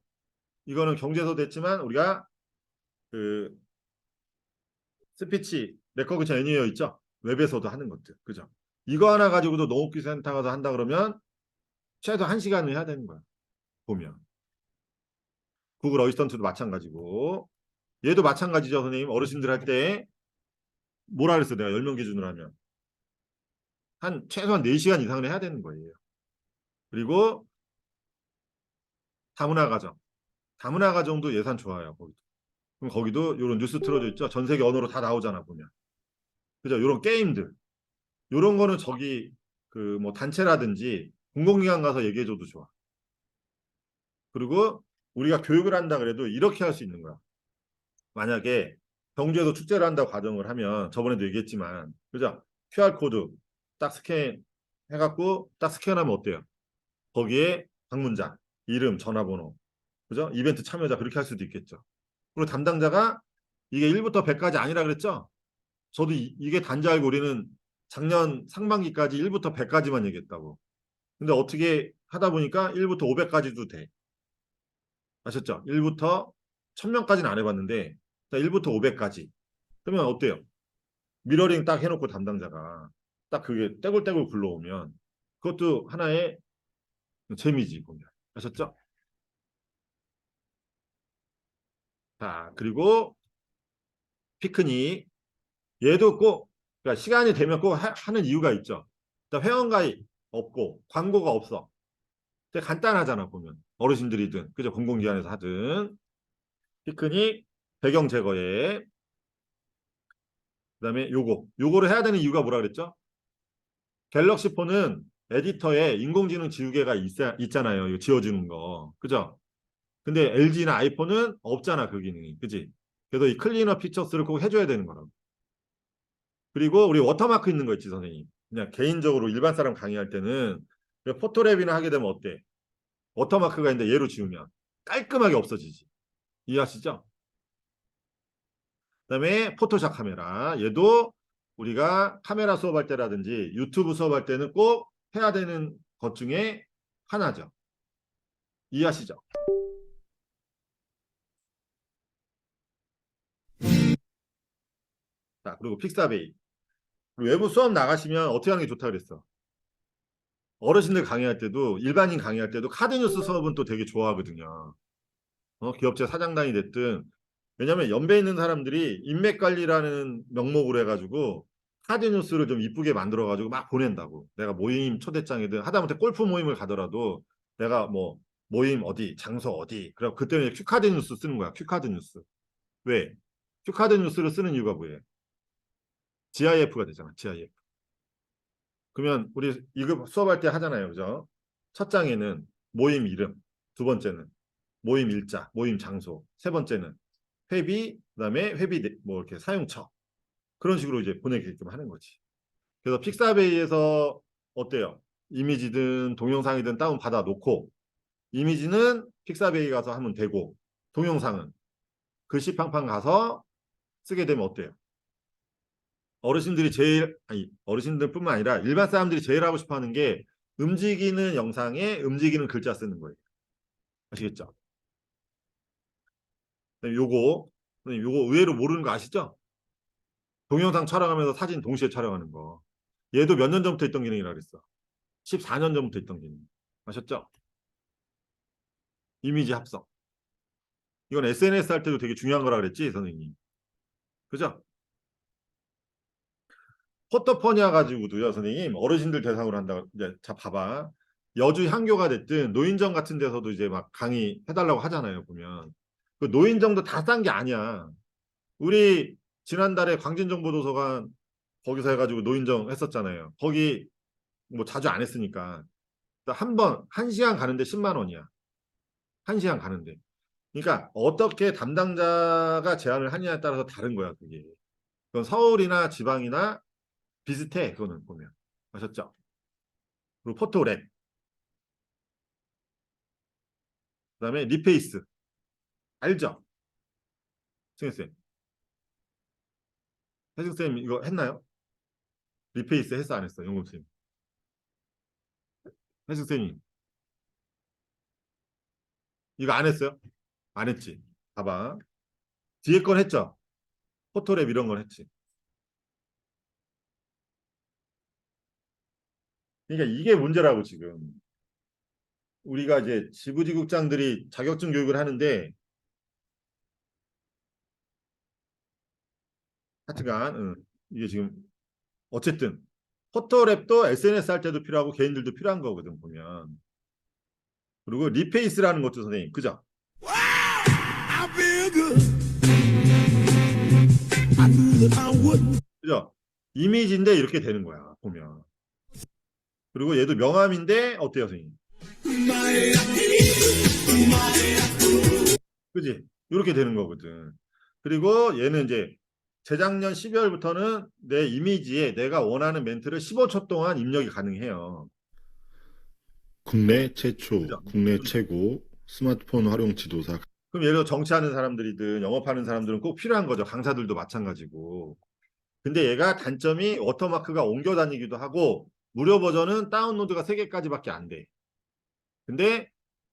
A: 이거는 경제에서 됐지만 우리가 그 스피치 레코그니션 애니어 있죠? 웹에서도 하는 것들. 그죠? 이거 하나 가지고도 농업기술센터 가서 한다 그러면 최소 1시간은 해야 되는 거야. 보면. 구글 어시스턴트도 마찬가지고. 얘도 마찬가지죠, 선생님. 어르신들 할 때 뭐라 그랬어? 내가 10명 기준으로 하면. 최소한 4시간 이상은 해야 되는 거예요. 그리고 다문화 가정. 다문화 가정도 예산 좋아요. 거기도. 그럼 거기도 이런 뉴스 틀어져 있죠. 전 세계 언어로 다 나오잖아 보면. 그죠? 이런 게임들. 이런 거는 저기 그 뭐 단체라든지 공공기관 가서 얘기해줘도 좋아. 그리고 우리가 교육을 한다 그래도 이렇게 할 수 있는 거야. 만약에 경주에서 축제를 한다고 가정을 하면 저번에도 얘기했지만 그죠? QR 코드 딱 스캔 해갖고 딱 스캔하면 어때요? 거기에 방문자, 이름, 전화번호, 그죠? 이벤트 참여자 그렇게 할 수도 있겠죠. 그리고 담당자가 이게 1부터 100까지 아니라 그랬죠? 저도 이게 단지 알고 우리는 작년 상반기까지 1부터 100까지만 얘기했다고. 근데 어떻게 하다 보니까 1부터 500까지도 돼. 아셨죠? 1부터 1000명까지는 안 해봤는데 1부터 500까지. 그러면 어때요? 미러링 딱 해놓고 담당자가 딱 그게 떼굴떼굴 굴러오면 그것도 하나의 재미지 보면. 아셨죠? 자, 그리고 피크닉. 얘도 꼭 그러니까 시간이 되면 꼭 하는 이유가 있죠. 회원가입 없고 광고가 없어. 되게 간단하잖아 보면. 어르신들이든 그죠? 공공기관에서 하든. 피크닉 배경 제거에 그다음에 요거를 해야 되는 이유가 뭐라 그랬죠? 갤럭시 폰은 에디터에 인공지능 지우개가 있잖아요. 이거 지워주는 거. 그죠? 근데 LG나 아이폰은 없잖아, 그 기능이. 그지? 그래서 이 클리너 피처스를 꼭 해줘야 되는 거라고. 그리고 우리 워터마크 있는 거 있지, 선생님. 그냥 개인적으로 일반 사람 강의할 때는 포토랩이나 하게 되면 어때? 워터마크가 있는데 얘로 지우면 깔끔하게 없어지지. 이해하시죠? 그다음에 포토샵 카메라. 얘도 우리가 카메라 수업할 때라든지 유튜브 수업할 때는 꼭 해야 되는 것 중에 하나죠. 이해하시죠? 자, 그리고 픽사베이. 외부 수업 나가시면 어떻게 하는 게 좋다 그랬어? 어르신들 강의할 때도 일반인 강의할 때도 카드뉴스 수업은 또 되게 좋아하거든요. 기업체 사장단이 됐든 왜냐면 연배 있는 사람들이 인맥 관리라는 명목으로 해가지고 카드 뉴스를 좀 이쁘게 만들어가지고 막 보낸다고. 내가 모임 초대장이든 하다못해 골프 모임을 가더라도 내가 뭐 모임 어디, 장소 어디. 그래 그때는 큐카드 뉴스 쓰는 거야. 큐카드 뉴스. 왜? 큐카드 뉴스를 쓰는 이유가 뭐예요? GIF가 되잖아. GIF. 그러면 우리 이거 수업할 때 하잖아요. 그죠? 첫 장에는 모임 이름, 두 번째는 모임 일자, 모임 장소, 세 번째는 회비, 그다음에 회비 뭐 이렇게 사용처. 그런 식으로 이제 보내게끔 하는 거지. 그래서 픽사베이에서 어때요? 이미지든 동영상이든 다운 받아 놓고 이미지는 픽사베이 가서 하면 되고 동영상은 글씨팡팡 가서 쓰게 되면 어때요? 어르신들이 제일 아니 어르신들뿐만 아니라 일반 사람들이 제일 하고 싶어 하는 게 움직이는 영상에 움직이는 글자 쓰는 거예요. 아시겠죠? 요거 의외로 모르는 거 아시죠? 동영상 촬영하면서 사진 동시에 촬영하는 거. 얘도 몇 년 전부터 있던 기능이라 그랬어. 14년 전부터 있던 기능. 아셨죠? 이미지 합성. 이건 SNS 할 때도 되게 중요한 거라 그랬지, 선생님. 그죠? 포토포니아 가지고도요, 선생님. 어르신들 대상으로 한다. 이제 자 봐봐. 여주 향교가 됐든 노인정 같은 데서도 이제 막 강의 해달라고 하잖아요, 보면. 그 노인정도 다 싼 게 아니야. 우리 지난달에 광진정보도서관 거기서 해가지고 노인정 했었잖아요. 거기 뭐 자주 안 했으니까. 한 번, 1시간 가는데 10만 원이야. 1시간 가는데. 그러니까 어떻게 담당자가 제안을 하냐에 따라서 다른 거야, 그게. 그건 서울이나 지방이나 비슷해, 그거는 보면. 아셨죠? 그리고 포토랩. 그다음에 리페이스. 알죠? 승현쌤. 혜승쌤 이거 했나요? 리페이스 했어, 안 했어? 영국쌤. 혜승쌤이 이거 안 했어요? 안 했지. 봐봐. 뒤에 건 했죠? 포토랩 이런 건 했지. 그러니까 이게 문제라고 지금. 우리가 이제 지부지국장들이 자격증 교육을 하는데 하여튼간 이게 지금 어쨌든 포토랩도 SNS 할 때도 필요하고 개인들도 필요한 거거든 보면. 그리고 리페이스라는 것도 선생님 그죠? 그죠? 이미지인데 이렇게 되는 거야 보면. 그리고 얘도 명함인데 어때요 선생님? 그지? 이렇게 되는 거거든. 그리고 얘는 이제 재작년 12월부터는 내 이미지에 내가 원하는 멘트를 15초 동안 입력이 가능해요.
E: 국내 최초,
A: 그죠?
E: 국내 최고 스마트폰 활용 지도사.
A: 그럼 예를 들어 정치하는 사람들이든 영업하는 사람들은 꼭 필요한 거죠. 강사들도 마찬가지고. 근데 얘가 단점이 워터마크가 옮겨 다니기도 하고 무료 버전은 다운로드가 3개까지밖에 안 돼. 근데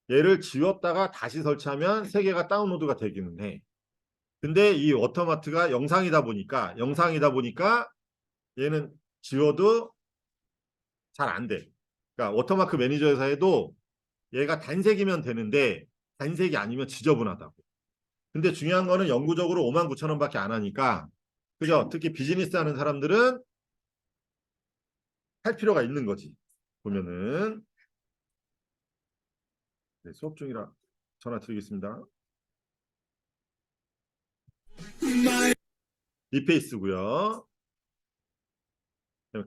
A: 얘를 지웠다가 다시 설치하면 3개가 다운로드가 되기는 해. 근데 이 워터마트가 영상이다 보니까 얘는 지워도 잘 안 돼. 그러니까 워터마크 매니저에서 해도 얘가 단색이면 되는데 단색이 아니면 지저분하다고. 근데 중요한 거는 영구적으로 59,000원밖에 안 하니까 그죠? 특히 비즈니스 하는 사람들은 할 필요가 있는 거지. 보면은 네, 수업 중이라 전화 드리겠습니다. 리페이스고요.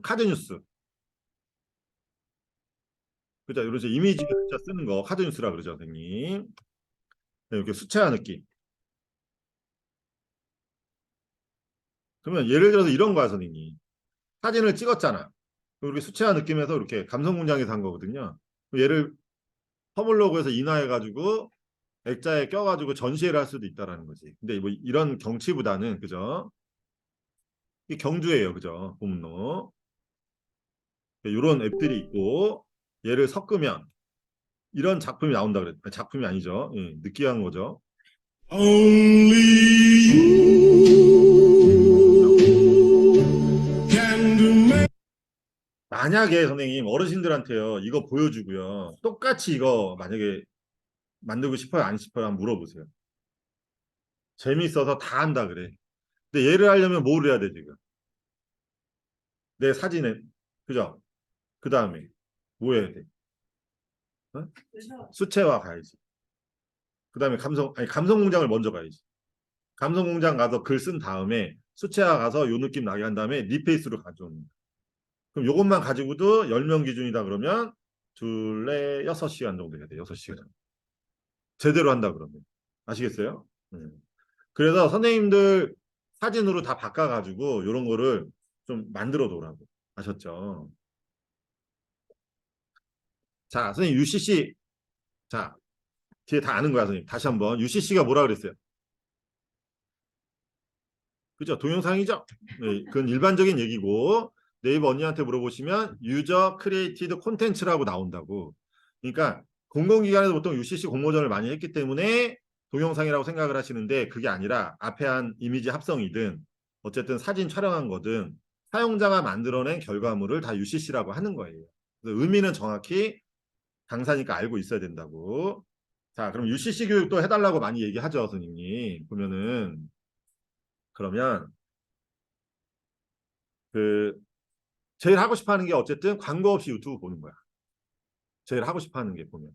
A: 카드 뉴스. 그죠? 이런 이미지 글자 쓰는 거 카드 뉴스라 그러죠, 선생님. 네, 이렇게 수채화 느낌. 그러면 예를 들어서 이런 거야, 선생님. 사진을 찍었잖아. 그리고 이렇게 수채화 느낌에서 이렇게 감성 문장에서 한 거거든요. 얘를 퍼블로그에서 인화해가지고 액자에 껴가지고 전시회를 할 수도 있다라는 거지. 근데 뭐 이런 경치보다는 그죠? 이 경주예요, 그죠? 본문로 이런 앱들이 있고 얘를 섞으면 이런 작품이 나온다 그랬. 작품이 아니죠. 예, 느끼한 거죠. 만약에 선생님 어르신들한테요 이거 보여주고요 똑같이 이거 만약에 만들고 싶어요 안 싶어요 한번 물어보세요. 재밌어서 다 한다 그래. 근데 얘를 하려면 뭘 해야 돼 지금? 내 사진에 그죠? 그 다음에 뭐 해야 돼? 어? 수채화 가야지. 그 다음에 감성공장을 먼저 가야지. 감성공장 가서 글 쓴 다음에 수채화 가서 요 느낌 나게 한 다음에 리페이스로 가져오는 거야. 그럼 요것만 가지고도 10명 기준이다 그러면 둘레 6시간 정도 해야 돼. 6시간. 제대로 한다 그러면. 아시겠어요? 그래서 선생님들 사진으로 다 바꿔가지고 이런 거를 좀 만들어 놓으라고. 아셨죠? 자, 선생님 UCC. 자, 뒤에 다 아는 거야, 선생님. 다시 한번. UCC가 뭐라 그랬어요? 그죠? 동영상이죠? 네, 그건 일반적인 얘기고 네이버 언니한테 물어보시면 유저 크리에이티드 콘텐츠라고 나온다고. 그러니까 공공기관에서 보통 UCC 공모전을 많이 했기 때문에 동영상이라고 생각을 하시는데 그게 아니라 앞에 한 이미지 합성이든 어쨌든 사진 촬영한 거든 사용자가 만들어낸 결과물을 다 UCC라고 하는 거예요. 그래서 의미는 정확히 강사니까 알고 있어야 된다고. 자, 그럼 UCC 교육도 해달라고 많이 얘기하죠, 선생님이. 보면은 그러면 그 제일 하고 싶어 하는 게 어쨌든 광고 없이 유튜브 보는 거야. 제일 하고 싶어 하는 게 보면.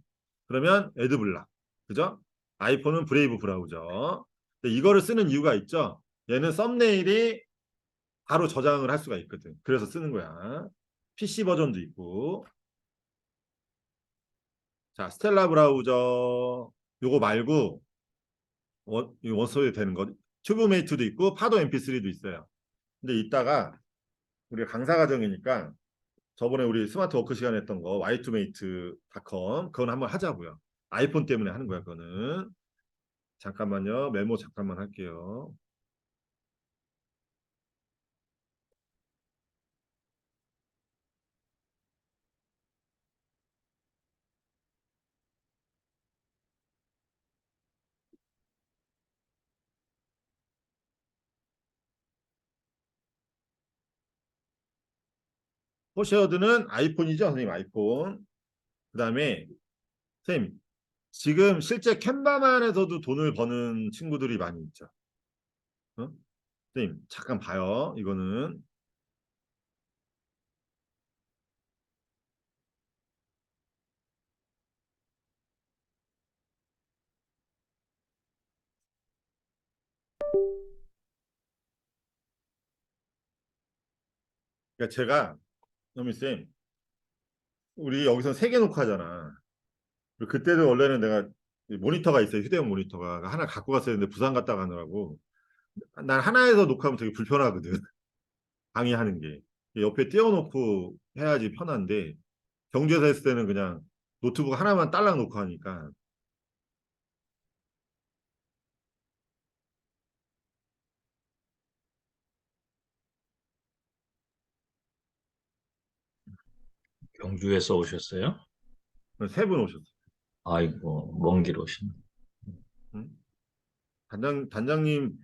A: 그러면 애드블락. 그죠? 아이폰은 브레이브 브라우저. 근데 이거를 쓰는 이유가 있죠. 얘는 썸네일이 바로 저장을 할 수가 있거든. 그래서 쓰는 거야. PC 버전도 있고. 자, 스텔라 브라우저 요거 말고 원소에 되는 거. 튜브메이트도 있고 파도 MP3도 있어요. 근데 이따가 우리가 강사 과정이니까 저번에 우리 스마트 워크 시간에 했던 거 y2mate.com 그건 한번 하자고요. 아이폰 때문에 하는 거야, 그거는. 잠깐만요. 메모 잠깐만 할게요. 포쉐어드는 아이폰이죠, 선생님. 아이폰. 그다음에 선생님 지금 실제 캔바만에서도 돈을 버는 친구들이 많이 있죠. 어? 선생님 잠깐 봐요. 이거는 그러니까 제가 너미 쌤 우리 여기서 3개 녹화하잖아. 그리고 그때도 원래는 내가 모니터가 있어요. 휴대용 모니터가 하나 갖고 갔어야 했는데 부산 갔다 가느라고 난 하나에서 녹화하면 되게 불편하거든. 강의하는 게 옆에 띄워놓고 해야지 편한데 경주에서 했을 때는 그냥 노트북 하나만 딸랑 놓고 하니까
D: 경주에서 오셨어요?
A: 3분 오셨어.
D: 아이고, 먼 길 오시네.
A: 응? 단장님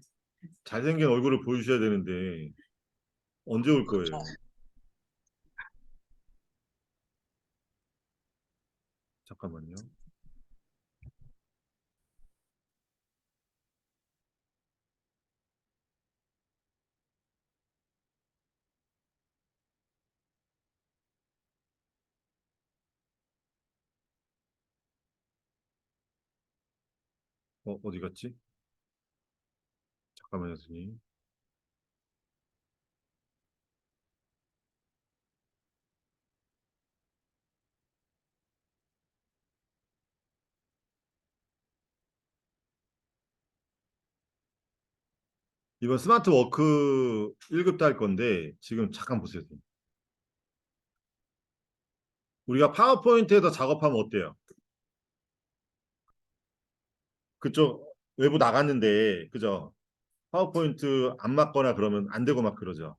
A: 잘생긴 얼굴을 보여주셔야 되는데 언제 올 거예요? 잠깐만요. 어디 갔지? 잠깐만요, 선생님. 이번 스마트 워크 1급 딸 건데 지금 잠깐 보세요. 선생님. 우리가 파워포인트에서 작업하면 어때요? 그쪽 외부 나갔는데 그죠? 파워포인트 안 맞거나 그러면 안 되고 막 그러죠.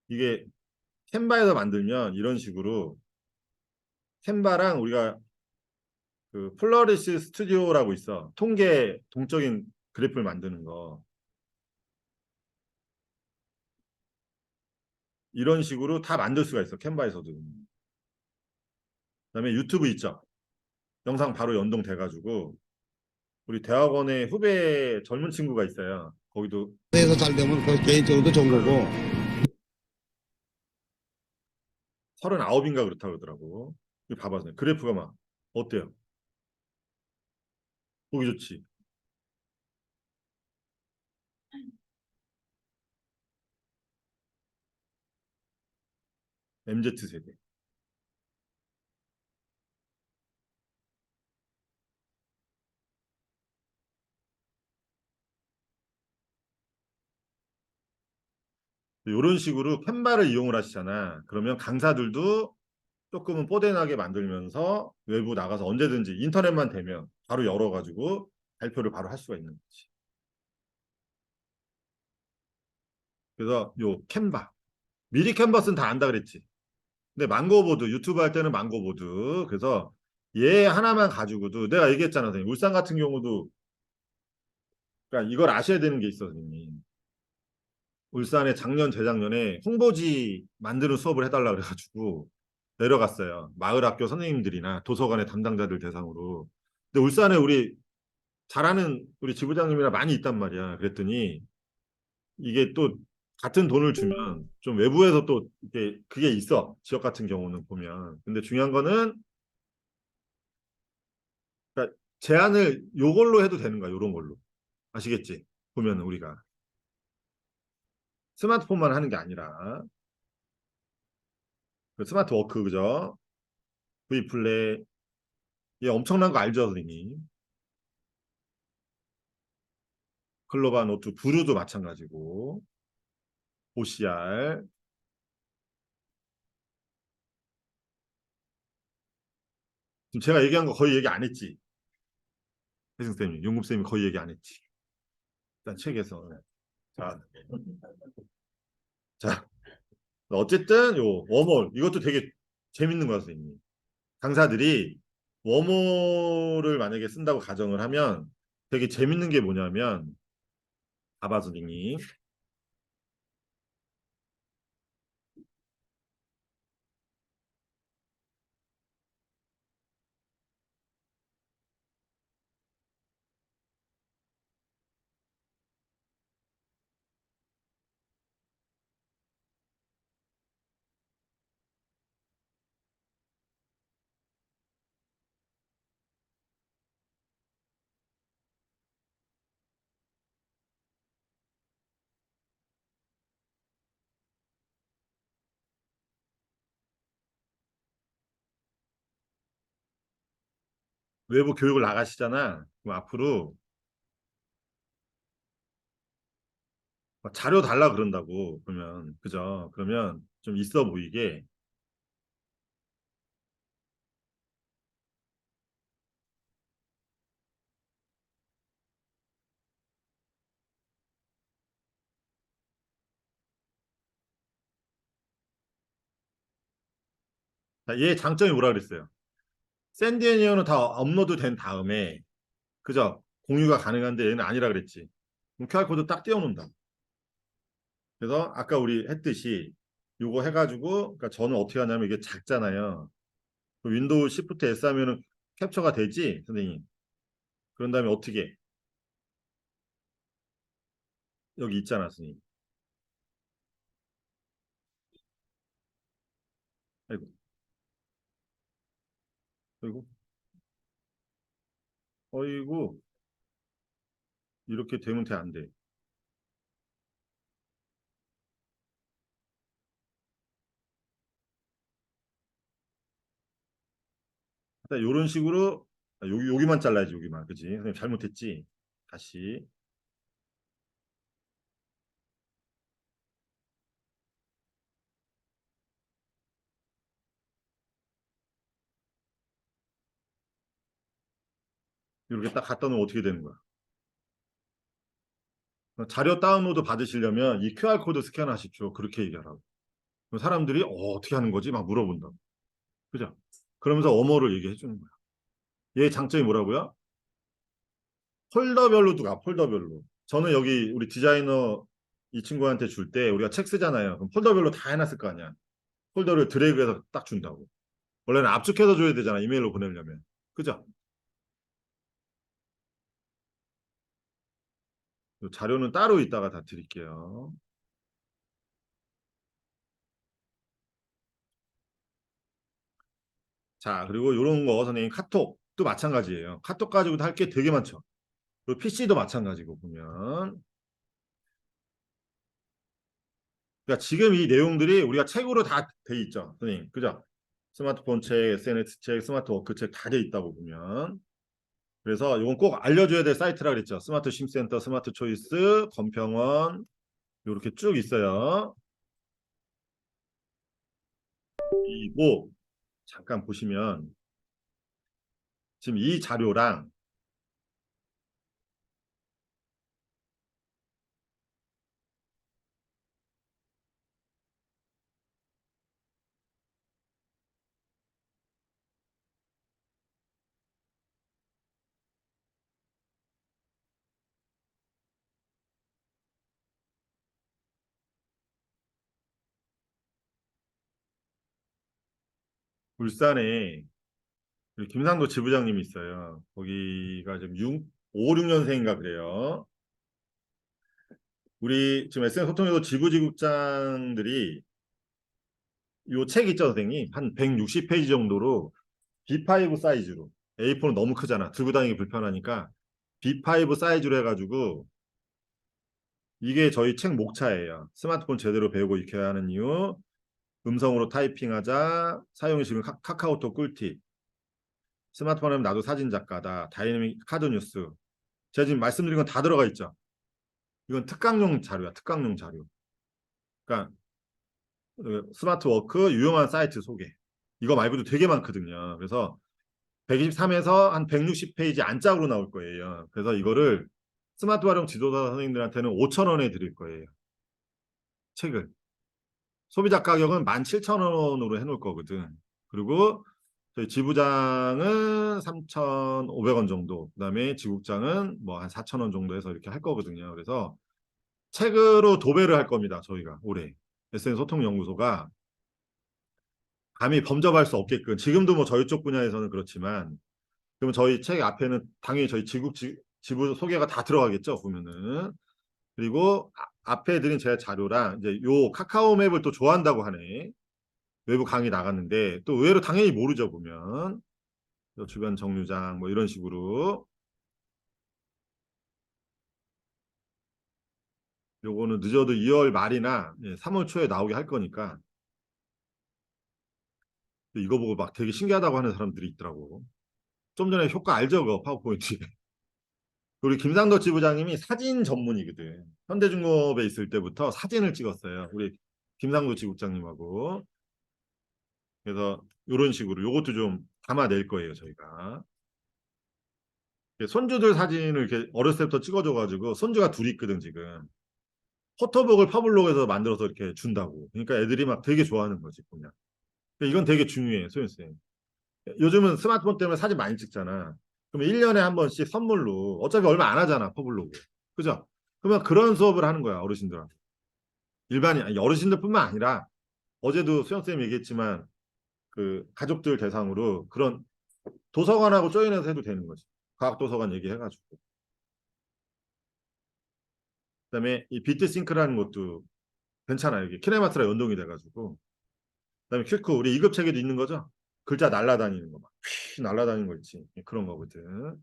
A: 이게 캔바에서 만들면 이런 식으로 캔바랑 우리가 그 플러리시 스튜디오라고 있어. 통계 동적인 그래프를 만드는 거. 이런 식으로 다 만들 수가 있어. 캔바에서도. 그다음에 유튜브 있죠. 영상 바로 연동돼 가지고 우리 대학원에 후배 젊은 친구가 있어요. 거기도
F: 에서 잘 되면 그 개인적으로도 좋은 거고
A: 39인가 그렇다고 그러더라고. 이거 봐봐요. 그래프가 막 어때요? 보기 좋지. MZ 세대. 이런 식으로 캔바를 이용을 하시잖아. 그러면 강사들도 조금은 뽀대나게 만들면서 외부 나가서 언제든지 인터넷만 되면 바로 열어가지고 발표를 바로 할 수가 있는 거지. 그래서 요 캔바. 미리 캔버스는 다 안다 그랬지. 근데 망고보드 유튜브 할 때는 망고보드. 그래서 얘 하나만 가지고도 내가 얘기했잖아. 선생님. 울산 같은 경우도 그러니까 이걸 아셔야 되는 게 있어, 선생님. 울산에 작년 재작년에 홍보지 만드는 수업을 해달라 그래가지고 내려갔어요. 마을 학교 선생님들이나 도서관의 담당자들 대상으로. 근데 울산에 우리 잘하는 우리 지부장님이랑 많이 있단 말이야. 그랬더니 이게 또 같은 돈을 주면 좀 외부에서 또 이게 그게 있어. 지역 같은 경우는 보면. 근데 중요한 거는 그러니까 제안을 요걸로 해도 되는 거야. 요런 걸로. 아시겠지? 보면 우리가 스마트폰만 하는 게 아니라 그 스마트 워크 그죠? V 플랫 얘 엄청난 거 알죠, 선생님? 글로벌 노트 브루도 마찬가지고 OCR 지금 제가 얘기한 거 거의 얘기 안 했지. 혜승쌤이 용급쌤이 거의 얘기 안 했지. 일단 책에서 자, 자 어쨌든 요 워몰 이것도 되게 재밌는 거야, 선생님. 강사들이 워몰을 만약에 쓴다고 가정을 하면 되게 재밌는 게 뭐냐면 봐봐, 선생님. 외부 교육을 나가시잖아. 그럼 앞으로 막 자료 달라 그런다고 그러면 그죠? 그러면 좀 있어 보이게 자, 얘 장점이 뭐라 그랬어요? 샌디에니어는 다 업로드 된 다음에 그죠? 공유가 가능한데 얘는 아니라 그랬지. 그럼 QR코드 딱 띄워놓는다. 그래서 아까 우리 했듯이 요거 해가지고 그러니까 저는 어떻게 하냐면 이게 작잖아요. 윈도우 시프트 S 하면은 캡처가 되지, 선생님. 그런 다음에 어떻게 해? 여기 있잖아, 선생님. 아이고, 아이고, 어이구, 이렇게 되면 돼, 안 돼. 이런 식으로 여기만 잘라야지, 여기만. 그지? 선생님 잘못했지? 다시. 이렇게 딱 갖다 놓으면 어떻게 되는 거야? 자료 다운로드 받으시려면 이 QR코드 스캔하십시오. 그렇게 얘기하라고. 그럼 사람들이 어떻게 하는 거지? 막 물어본다. 그죠? 그러면서 어머를 얘기해 주는 거야. 얘 장점이 뭐라고요? 폴더별로도 가, 폴더별로. 저는 여기 우리 디자이너 이 친구한테 줄 때 우리가 책 쓰잖아요. 그럼 폴더별로 다 해놨을 거 아니야. 폴더를 드래그해서 딱 준다고. 원래는 압축해서 줘야 되잖아. 이메일로 보내려면. 그죠? 자료는 따로 이따가 다 드릴게요. 자, 그리고 이런 거 선생님 카톡도 마찬가지예요. 카톡 가지고도 할 게 되게 많죠. 그리고 PC도 마찬가지고 보면. 그러니까 지금 이 내용들이 우리가 책으로 다 돼 있죠, 선생님. 그죠? 스마트폰 책, SNS 책, 스마트워크 책 다 돼 있다고 보면. 그래서 이건 꼭 알려줘야 될 사이트라 그랬죠. 스마트 심센터, 스마트 초이스, 건평원 이렇게 쭉 있어요. 그리고 잠깐 보시면 지금 이 자료랑 울산에 우리 김상도 지부장님이 있어요. 거기가 지금 5, 6년생인가 그래요. 우리 지금 SNS 소통에도 지부지국장들이 요 책 있죠, 선생님? 한 160페이지 정도로 B5 사이즈로 A4는 너무 크잖아. 들고 다니기 불편하니까 B5 사이즈로 해가지고 이게 저희 책 목차예요. 스마트폰 제대로 배우고 익혀야 하는 이유, 음성으로 타이핑하자, 사용이 지금 카카오톡 꿀팁, 스마트폰 하면 나도 사진 작가다, 다이내믹 카드 뉴스. 제가 지금 말씀드린 건 다 들어가 있죠. 이건 특강용 자료야, 특강용 자료. 그러니까 스마트워크 유용한 사이트 소개. 이거 말고도 되게 많거든요. 그래서 123에서 한 160페이지 안짝으로 나올 거예요. 그래서 이거를 스마트 활용 지도사 선생님들한테는 5,000원에 드릴 거예요. 책을. 소비자 가격은 17,000원으로 해놓을 거거든. 그리고 저희 지부장은 3,500원 정도, 그다음에 지국장은 뭐 한 4,000원 정도 해서 이렇게 할 거거든요. 그래서 책으로 도배를 할 겁니다. 저희가 올해 SNS 소통연구소가 감히 범접할 수 없게끔 지금도 뭐 저희 쪽 분야에서는 그렇지만 그러면 저희 책 앞에는 당연히 저희 지부 소개가 다 들어가겠죠. 보면은 그리고 앞에 드린 제 자료랑 이제 요 카카오 맵을 또 좋아한다고 하네. 외부 강의 나갔는데 또 의외로 당연히 모르죠. 보면 주변 정류장 뭐 이런 식으로 요거는 늦어도 2월 말이나 3월 초에 나오게 할 거니까 이거 보고 막 되게 신기하다고 하는 사람들이 있더라고. 좀 전에 효과 알죠? 그 파워포인트. 우리 김상덕 지부장님이 사진 전문이거든. 현대중공업에 있을 때부터 사진을 찍었어요. 우리 김상덕 지국장님하고. 그래서 이런 식으로 요것도 좀 담아낼 거예요, 저희가. 손주들 사진을 이렇게 어렸을 때부터 찍어줘가지고 손주가 둘이 있거든, 지금. 포토북을 퍼블록에서 만들어서 이렇게 준다고. 그러니까 애들이 막 되게 좋아하는 거지, 보면. 이건 되게 중요해요, 소연쌤. 요즘은 스마트폰 때문에 사진 많이 찍잖아. 그러면 1년에 한 번씩 선물로 어차피 얼마 안 하잖아, 퍼블로그. 그죠? 그러면 그런 수업을 하는 거야, 어르신들한테. 일반인, 아니, 어르신들뿐만 아니라 어제도 수영쌤이 얘기했지만 그 가족들 대상으로 그런 도서관하고 조인해서 해도 되는 거지. 과학도서관 얘기해가지고. 그다음에 이 비트싱크라는 것도 괜찮아요. 이게 키네마트랑 연동이 돼가지고. 그다음에 큐크 우리 2급 책에도 있는 거죠. 글자 날라다니는 거 막. 휘 날라다니는 거 있지. 그런 거거든.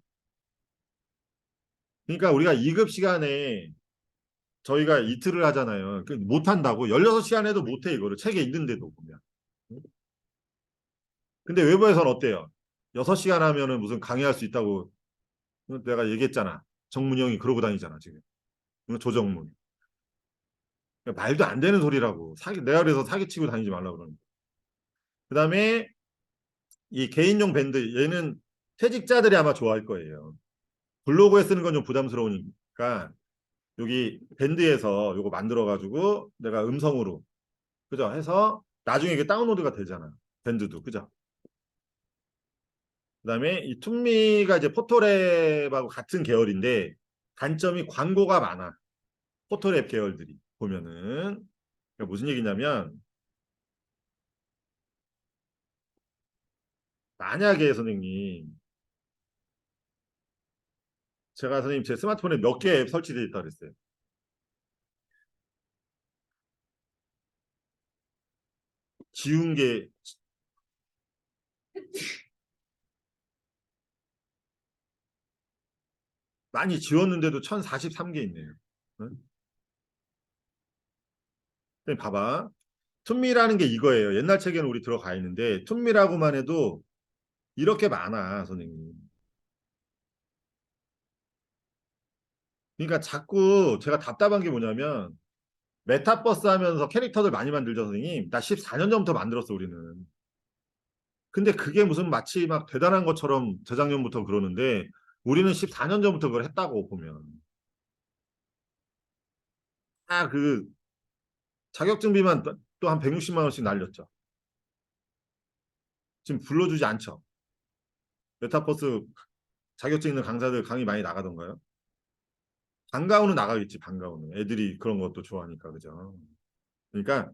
A: 그러니까 우리가 2급 시간에 저희가 이틀을 하잖아요. 못 한다고. 16시간 해도 못 해, 이거를. 책에 있는데도 보면. 근데 외부에서는 어때요? 6시간 하면은 무슨 강의할 수 있다고 내가 얘기했잖아. 정문이 형이 그러고 다니잖아, 지금. 조정문. 말도 안 되는 소리라고. 내가 그래서 사기치고 다니지 말라고 그러는 거야. 그다음에 이 개인용 밴드 얘는 퇴직자들이 아마 좋아할 거예요. 블로그에 쓰는 건 좀 부담스러우니까 여기 밴드에서 요거 만들어 가지고 내가 음성으로 그죠? 해서 나중에 이게 다운로드가 되잖아. 밴드도 그죠? 그다음에 이 툰미가 이제 포토랩하고 같은 계열인데 단점이 광고가 많아. 포토랩 계열들이 보면은 그러니까 무슨 얘기냐면 만약에 선생님 제가 선생님 제 스마트폰에 몇 개 앱 설치되어 있다고 그랬어요. 지운 게 많이 지웠는데도 1043개 있네요. 응? 선생님 봐봐. 툰미라는 게 이거예요. 옛날 책에는 우리 들어가 있는데 툰미라고만 해도 이렇게 많아, 선생님. 그러니까 자꾸 제가 답답한 게 뭐냐면 메타버스 하면서 캐릭터들 많이 만들죠, 선생님. 나 14년 전부터 만들었어, 우리는. 근데 그게 무슨 마치 막 대단한 것처럼 재작년부터 그러는데 우리는 14년 전부터 그걸 했다고 보면. 그 자격증비만 또 한 160만 원씩 날렸죠. 지금 불러주지 않죠. 메타버스 자격증 있는 강사들 강의 많이 나가던가요? 방과후는 나가겠지, 방과후는. 애들이 그런 것도 좋아하니까, 그죠? 그러니까,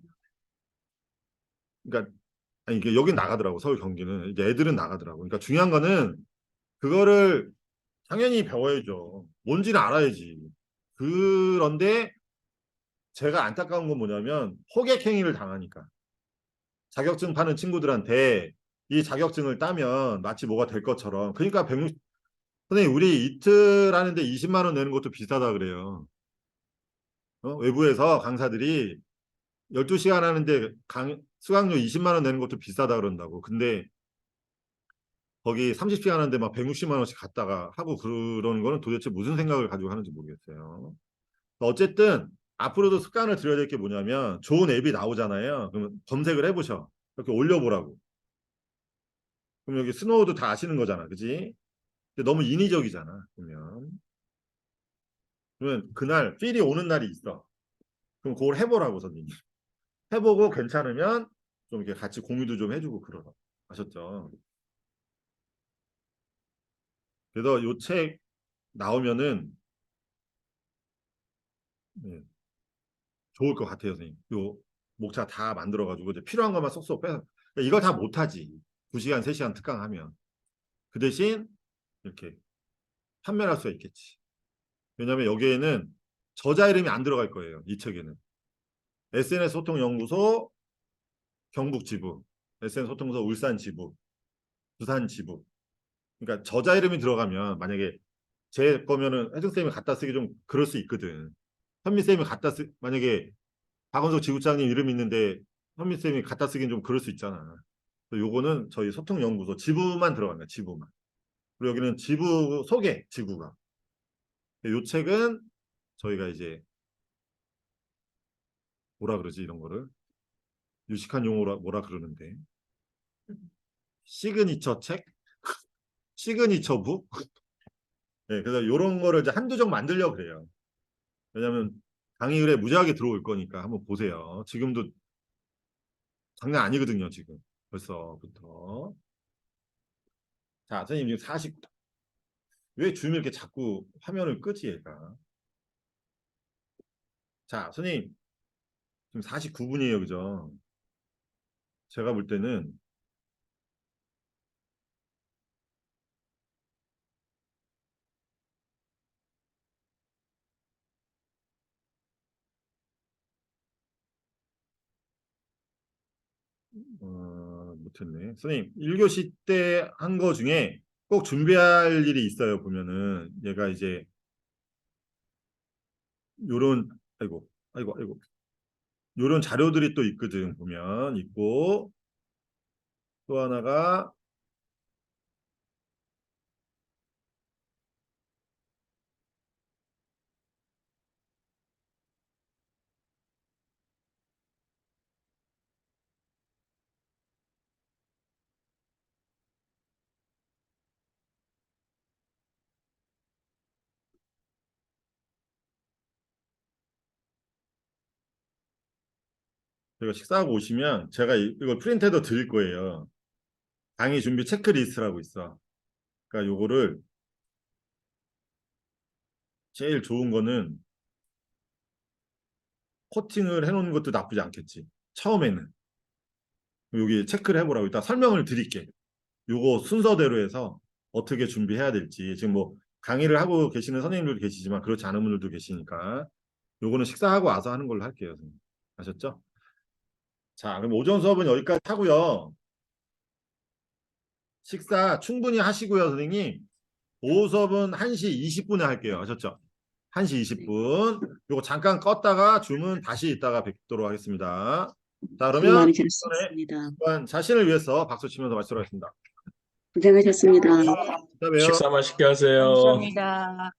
A: 아니, 이게 여긴 나가더라고, 서울 경기는. 이제 애들은 나가더라고. 그러니까 중요한 거는 그거를 당연히 배워야죠. 뭔지는 알아야지. 그런데 제가 안타까운 건 뭐냐면 호객행위를 당하니까. 자격증 파는 친구들한테 이 자격증을 따면 마치 뭐가 될 것처럼. 그러니까 선생님 우리 이틀 하는데 20만 원 내는 것도 비싸다 그래요. 외부에서 강사들이 12시간 하는데 수강료 20만 원 내는 것도 비싸다 그런다고. 근데 거기 30시간 하는데 막 160만 원씩 갖다가 하고 그러는 거는 도대체 무슨 생각을 가지고 하는지 모르겠어요. 어쨌든 앞으로도 습관을 들여야 될 게 뭐냐면 좋은 앱이 나오잖아요. 그러면 검색을 해보셔. 이렇게 올려보라고. 그럼 여기 스노우도 다 아시는 거잖아. 그지? 근데 너무 인위적이잖아. 그러면 그날 필이 오는 날이 있어. 그럼 그걸 해보라고 선생님. 해보고 괜찮으면 좀 이렇게 같이 공유도 좀 해주고 그러라. 아셨죠? 그래서 요 책 나오면은 좋을 것 같아요, 선생님. 요 목차 다 만들어가지고 이제 필요한 것만 쏙쏙 빼서 그러니까 이걸 다 못하지. 2시간, 3시간 특강하면 그 대신 이렇게 판매할 수가 있겠지. 왜냐하면 여기에는 저자 이름이 안 들어갈 거예요. 이 책에는 SNS 소통연구소 경북 지부, SNS 소통소 울산 지부, 부산 지부. 그러니까 저자 이름이 들어가면 만약에 제 거면은 혜정쌤이 갖다 쓰기 좀 그럴 수 있거든. 현미쌤이 만약에 박원석 지구장님 이름 있는데 현미쌤이 갖다 쓰기는 좀 그럴 수 있잖아. 요거는 저희 소통연구소 지부만 들어갑니다. 지부만. 그리고 여기는 지부 소개 지구가. 요 책은 저희가 이제 뭐라 그러지 이런 거를 유식한 용어로 뭐라 그러는데 시그니처 책? 시그니처 북? 네, 그래서 이런 거를 이제 한두 종 만들려고 그래요. 왜냐하면 강의 의뢰 무지하게 들어올 거니까 한번 보세요. 지금도 장난 아니거든요. 지금 벌써부터. 자, 선생님 지금 왜 줌이 이렇게 자꾸 화면을 끄지 얘가. 자, 선생님 지금 49분이에요. 그죠? 제가 볼 때는 못했네. 선생님 1교시 때 한 거 중에 꼭 준비할 일이 있어요. 보면은 얘가 이제 요런 아이고 요런 자료들이 또 있거든. 보면 있고 또 하나가 제가 식사하고 오시면 제가 이걸 프린트해서 드릴 거예요. 강의 준비 체크리스트라고 있어. 그러니까 요거를 제일 좋은 거는 코팅을 해놓는 것도 나쁘지 않겠지. 처음에는. 여기 체크를 해보라고. 이따 설명을 드릴게. 요거 순서대로 해서 어떻게 준비해야 될지. 지금 뭐 강의를 하고 계시는 선생님들도 계시지만 그렇지 않은 분들도 계시니까 요거는 식사하고 와서 하는 걸로 할게요. 선생님. 아셨죠? 자, 그럼 오전 수업은 여기까지 하고요. 식사 충분히 하시고요, 선생님. 오후 수업은 1시 20분에 할게요. 아셨죠? 1시 20분. 요거 잠깐 껐다가 주문 다시 이따가 뵙도록 하겠습니다. 자,
B: 수고
A: 그러면
B: 많으셨습니다.
A: 이번 자신을 위해서 박수 치면서 마치도록 하겠습니다.
B: 고생하셨습니다.
A: 이따 봬요.
D: 식사 맛있게 하세요.
G: 감사합니다.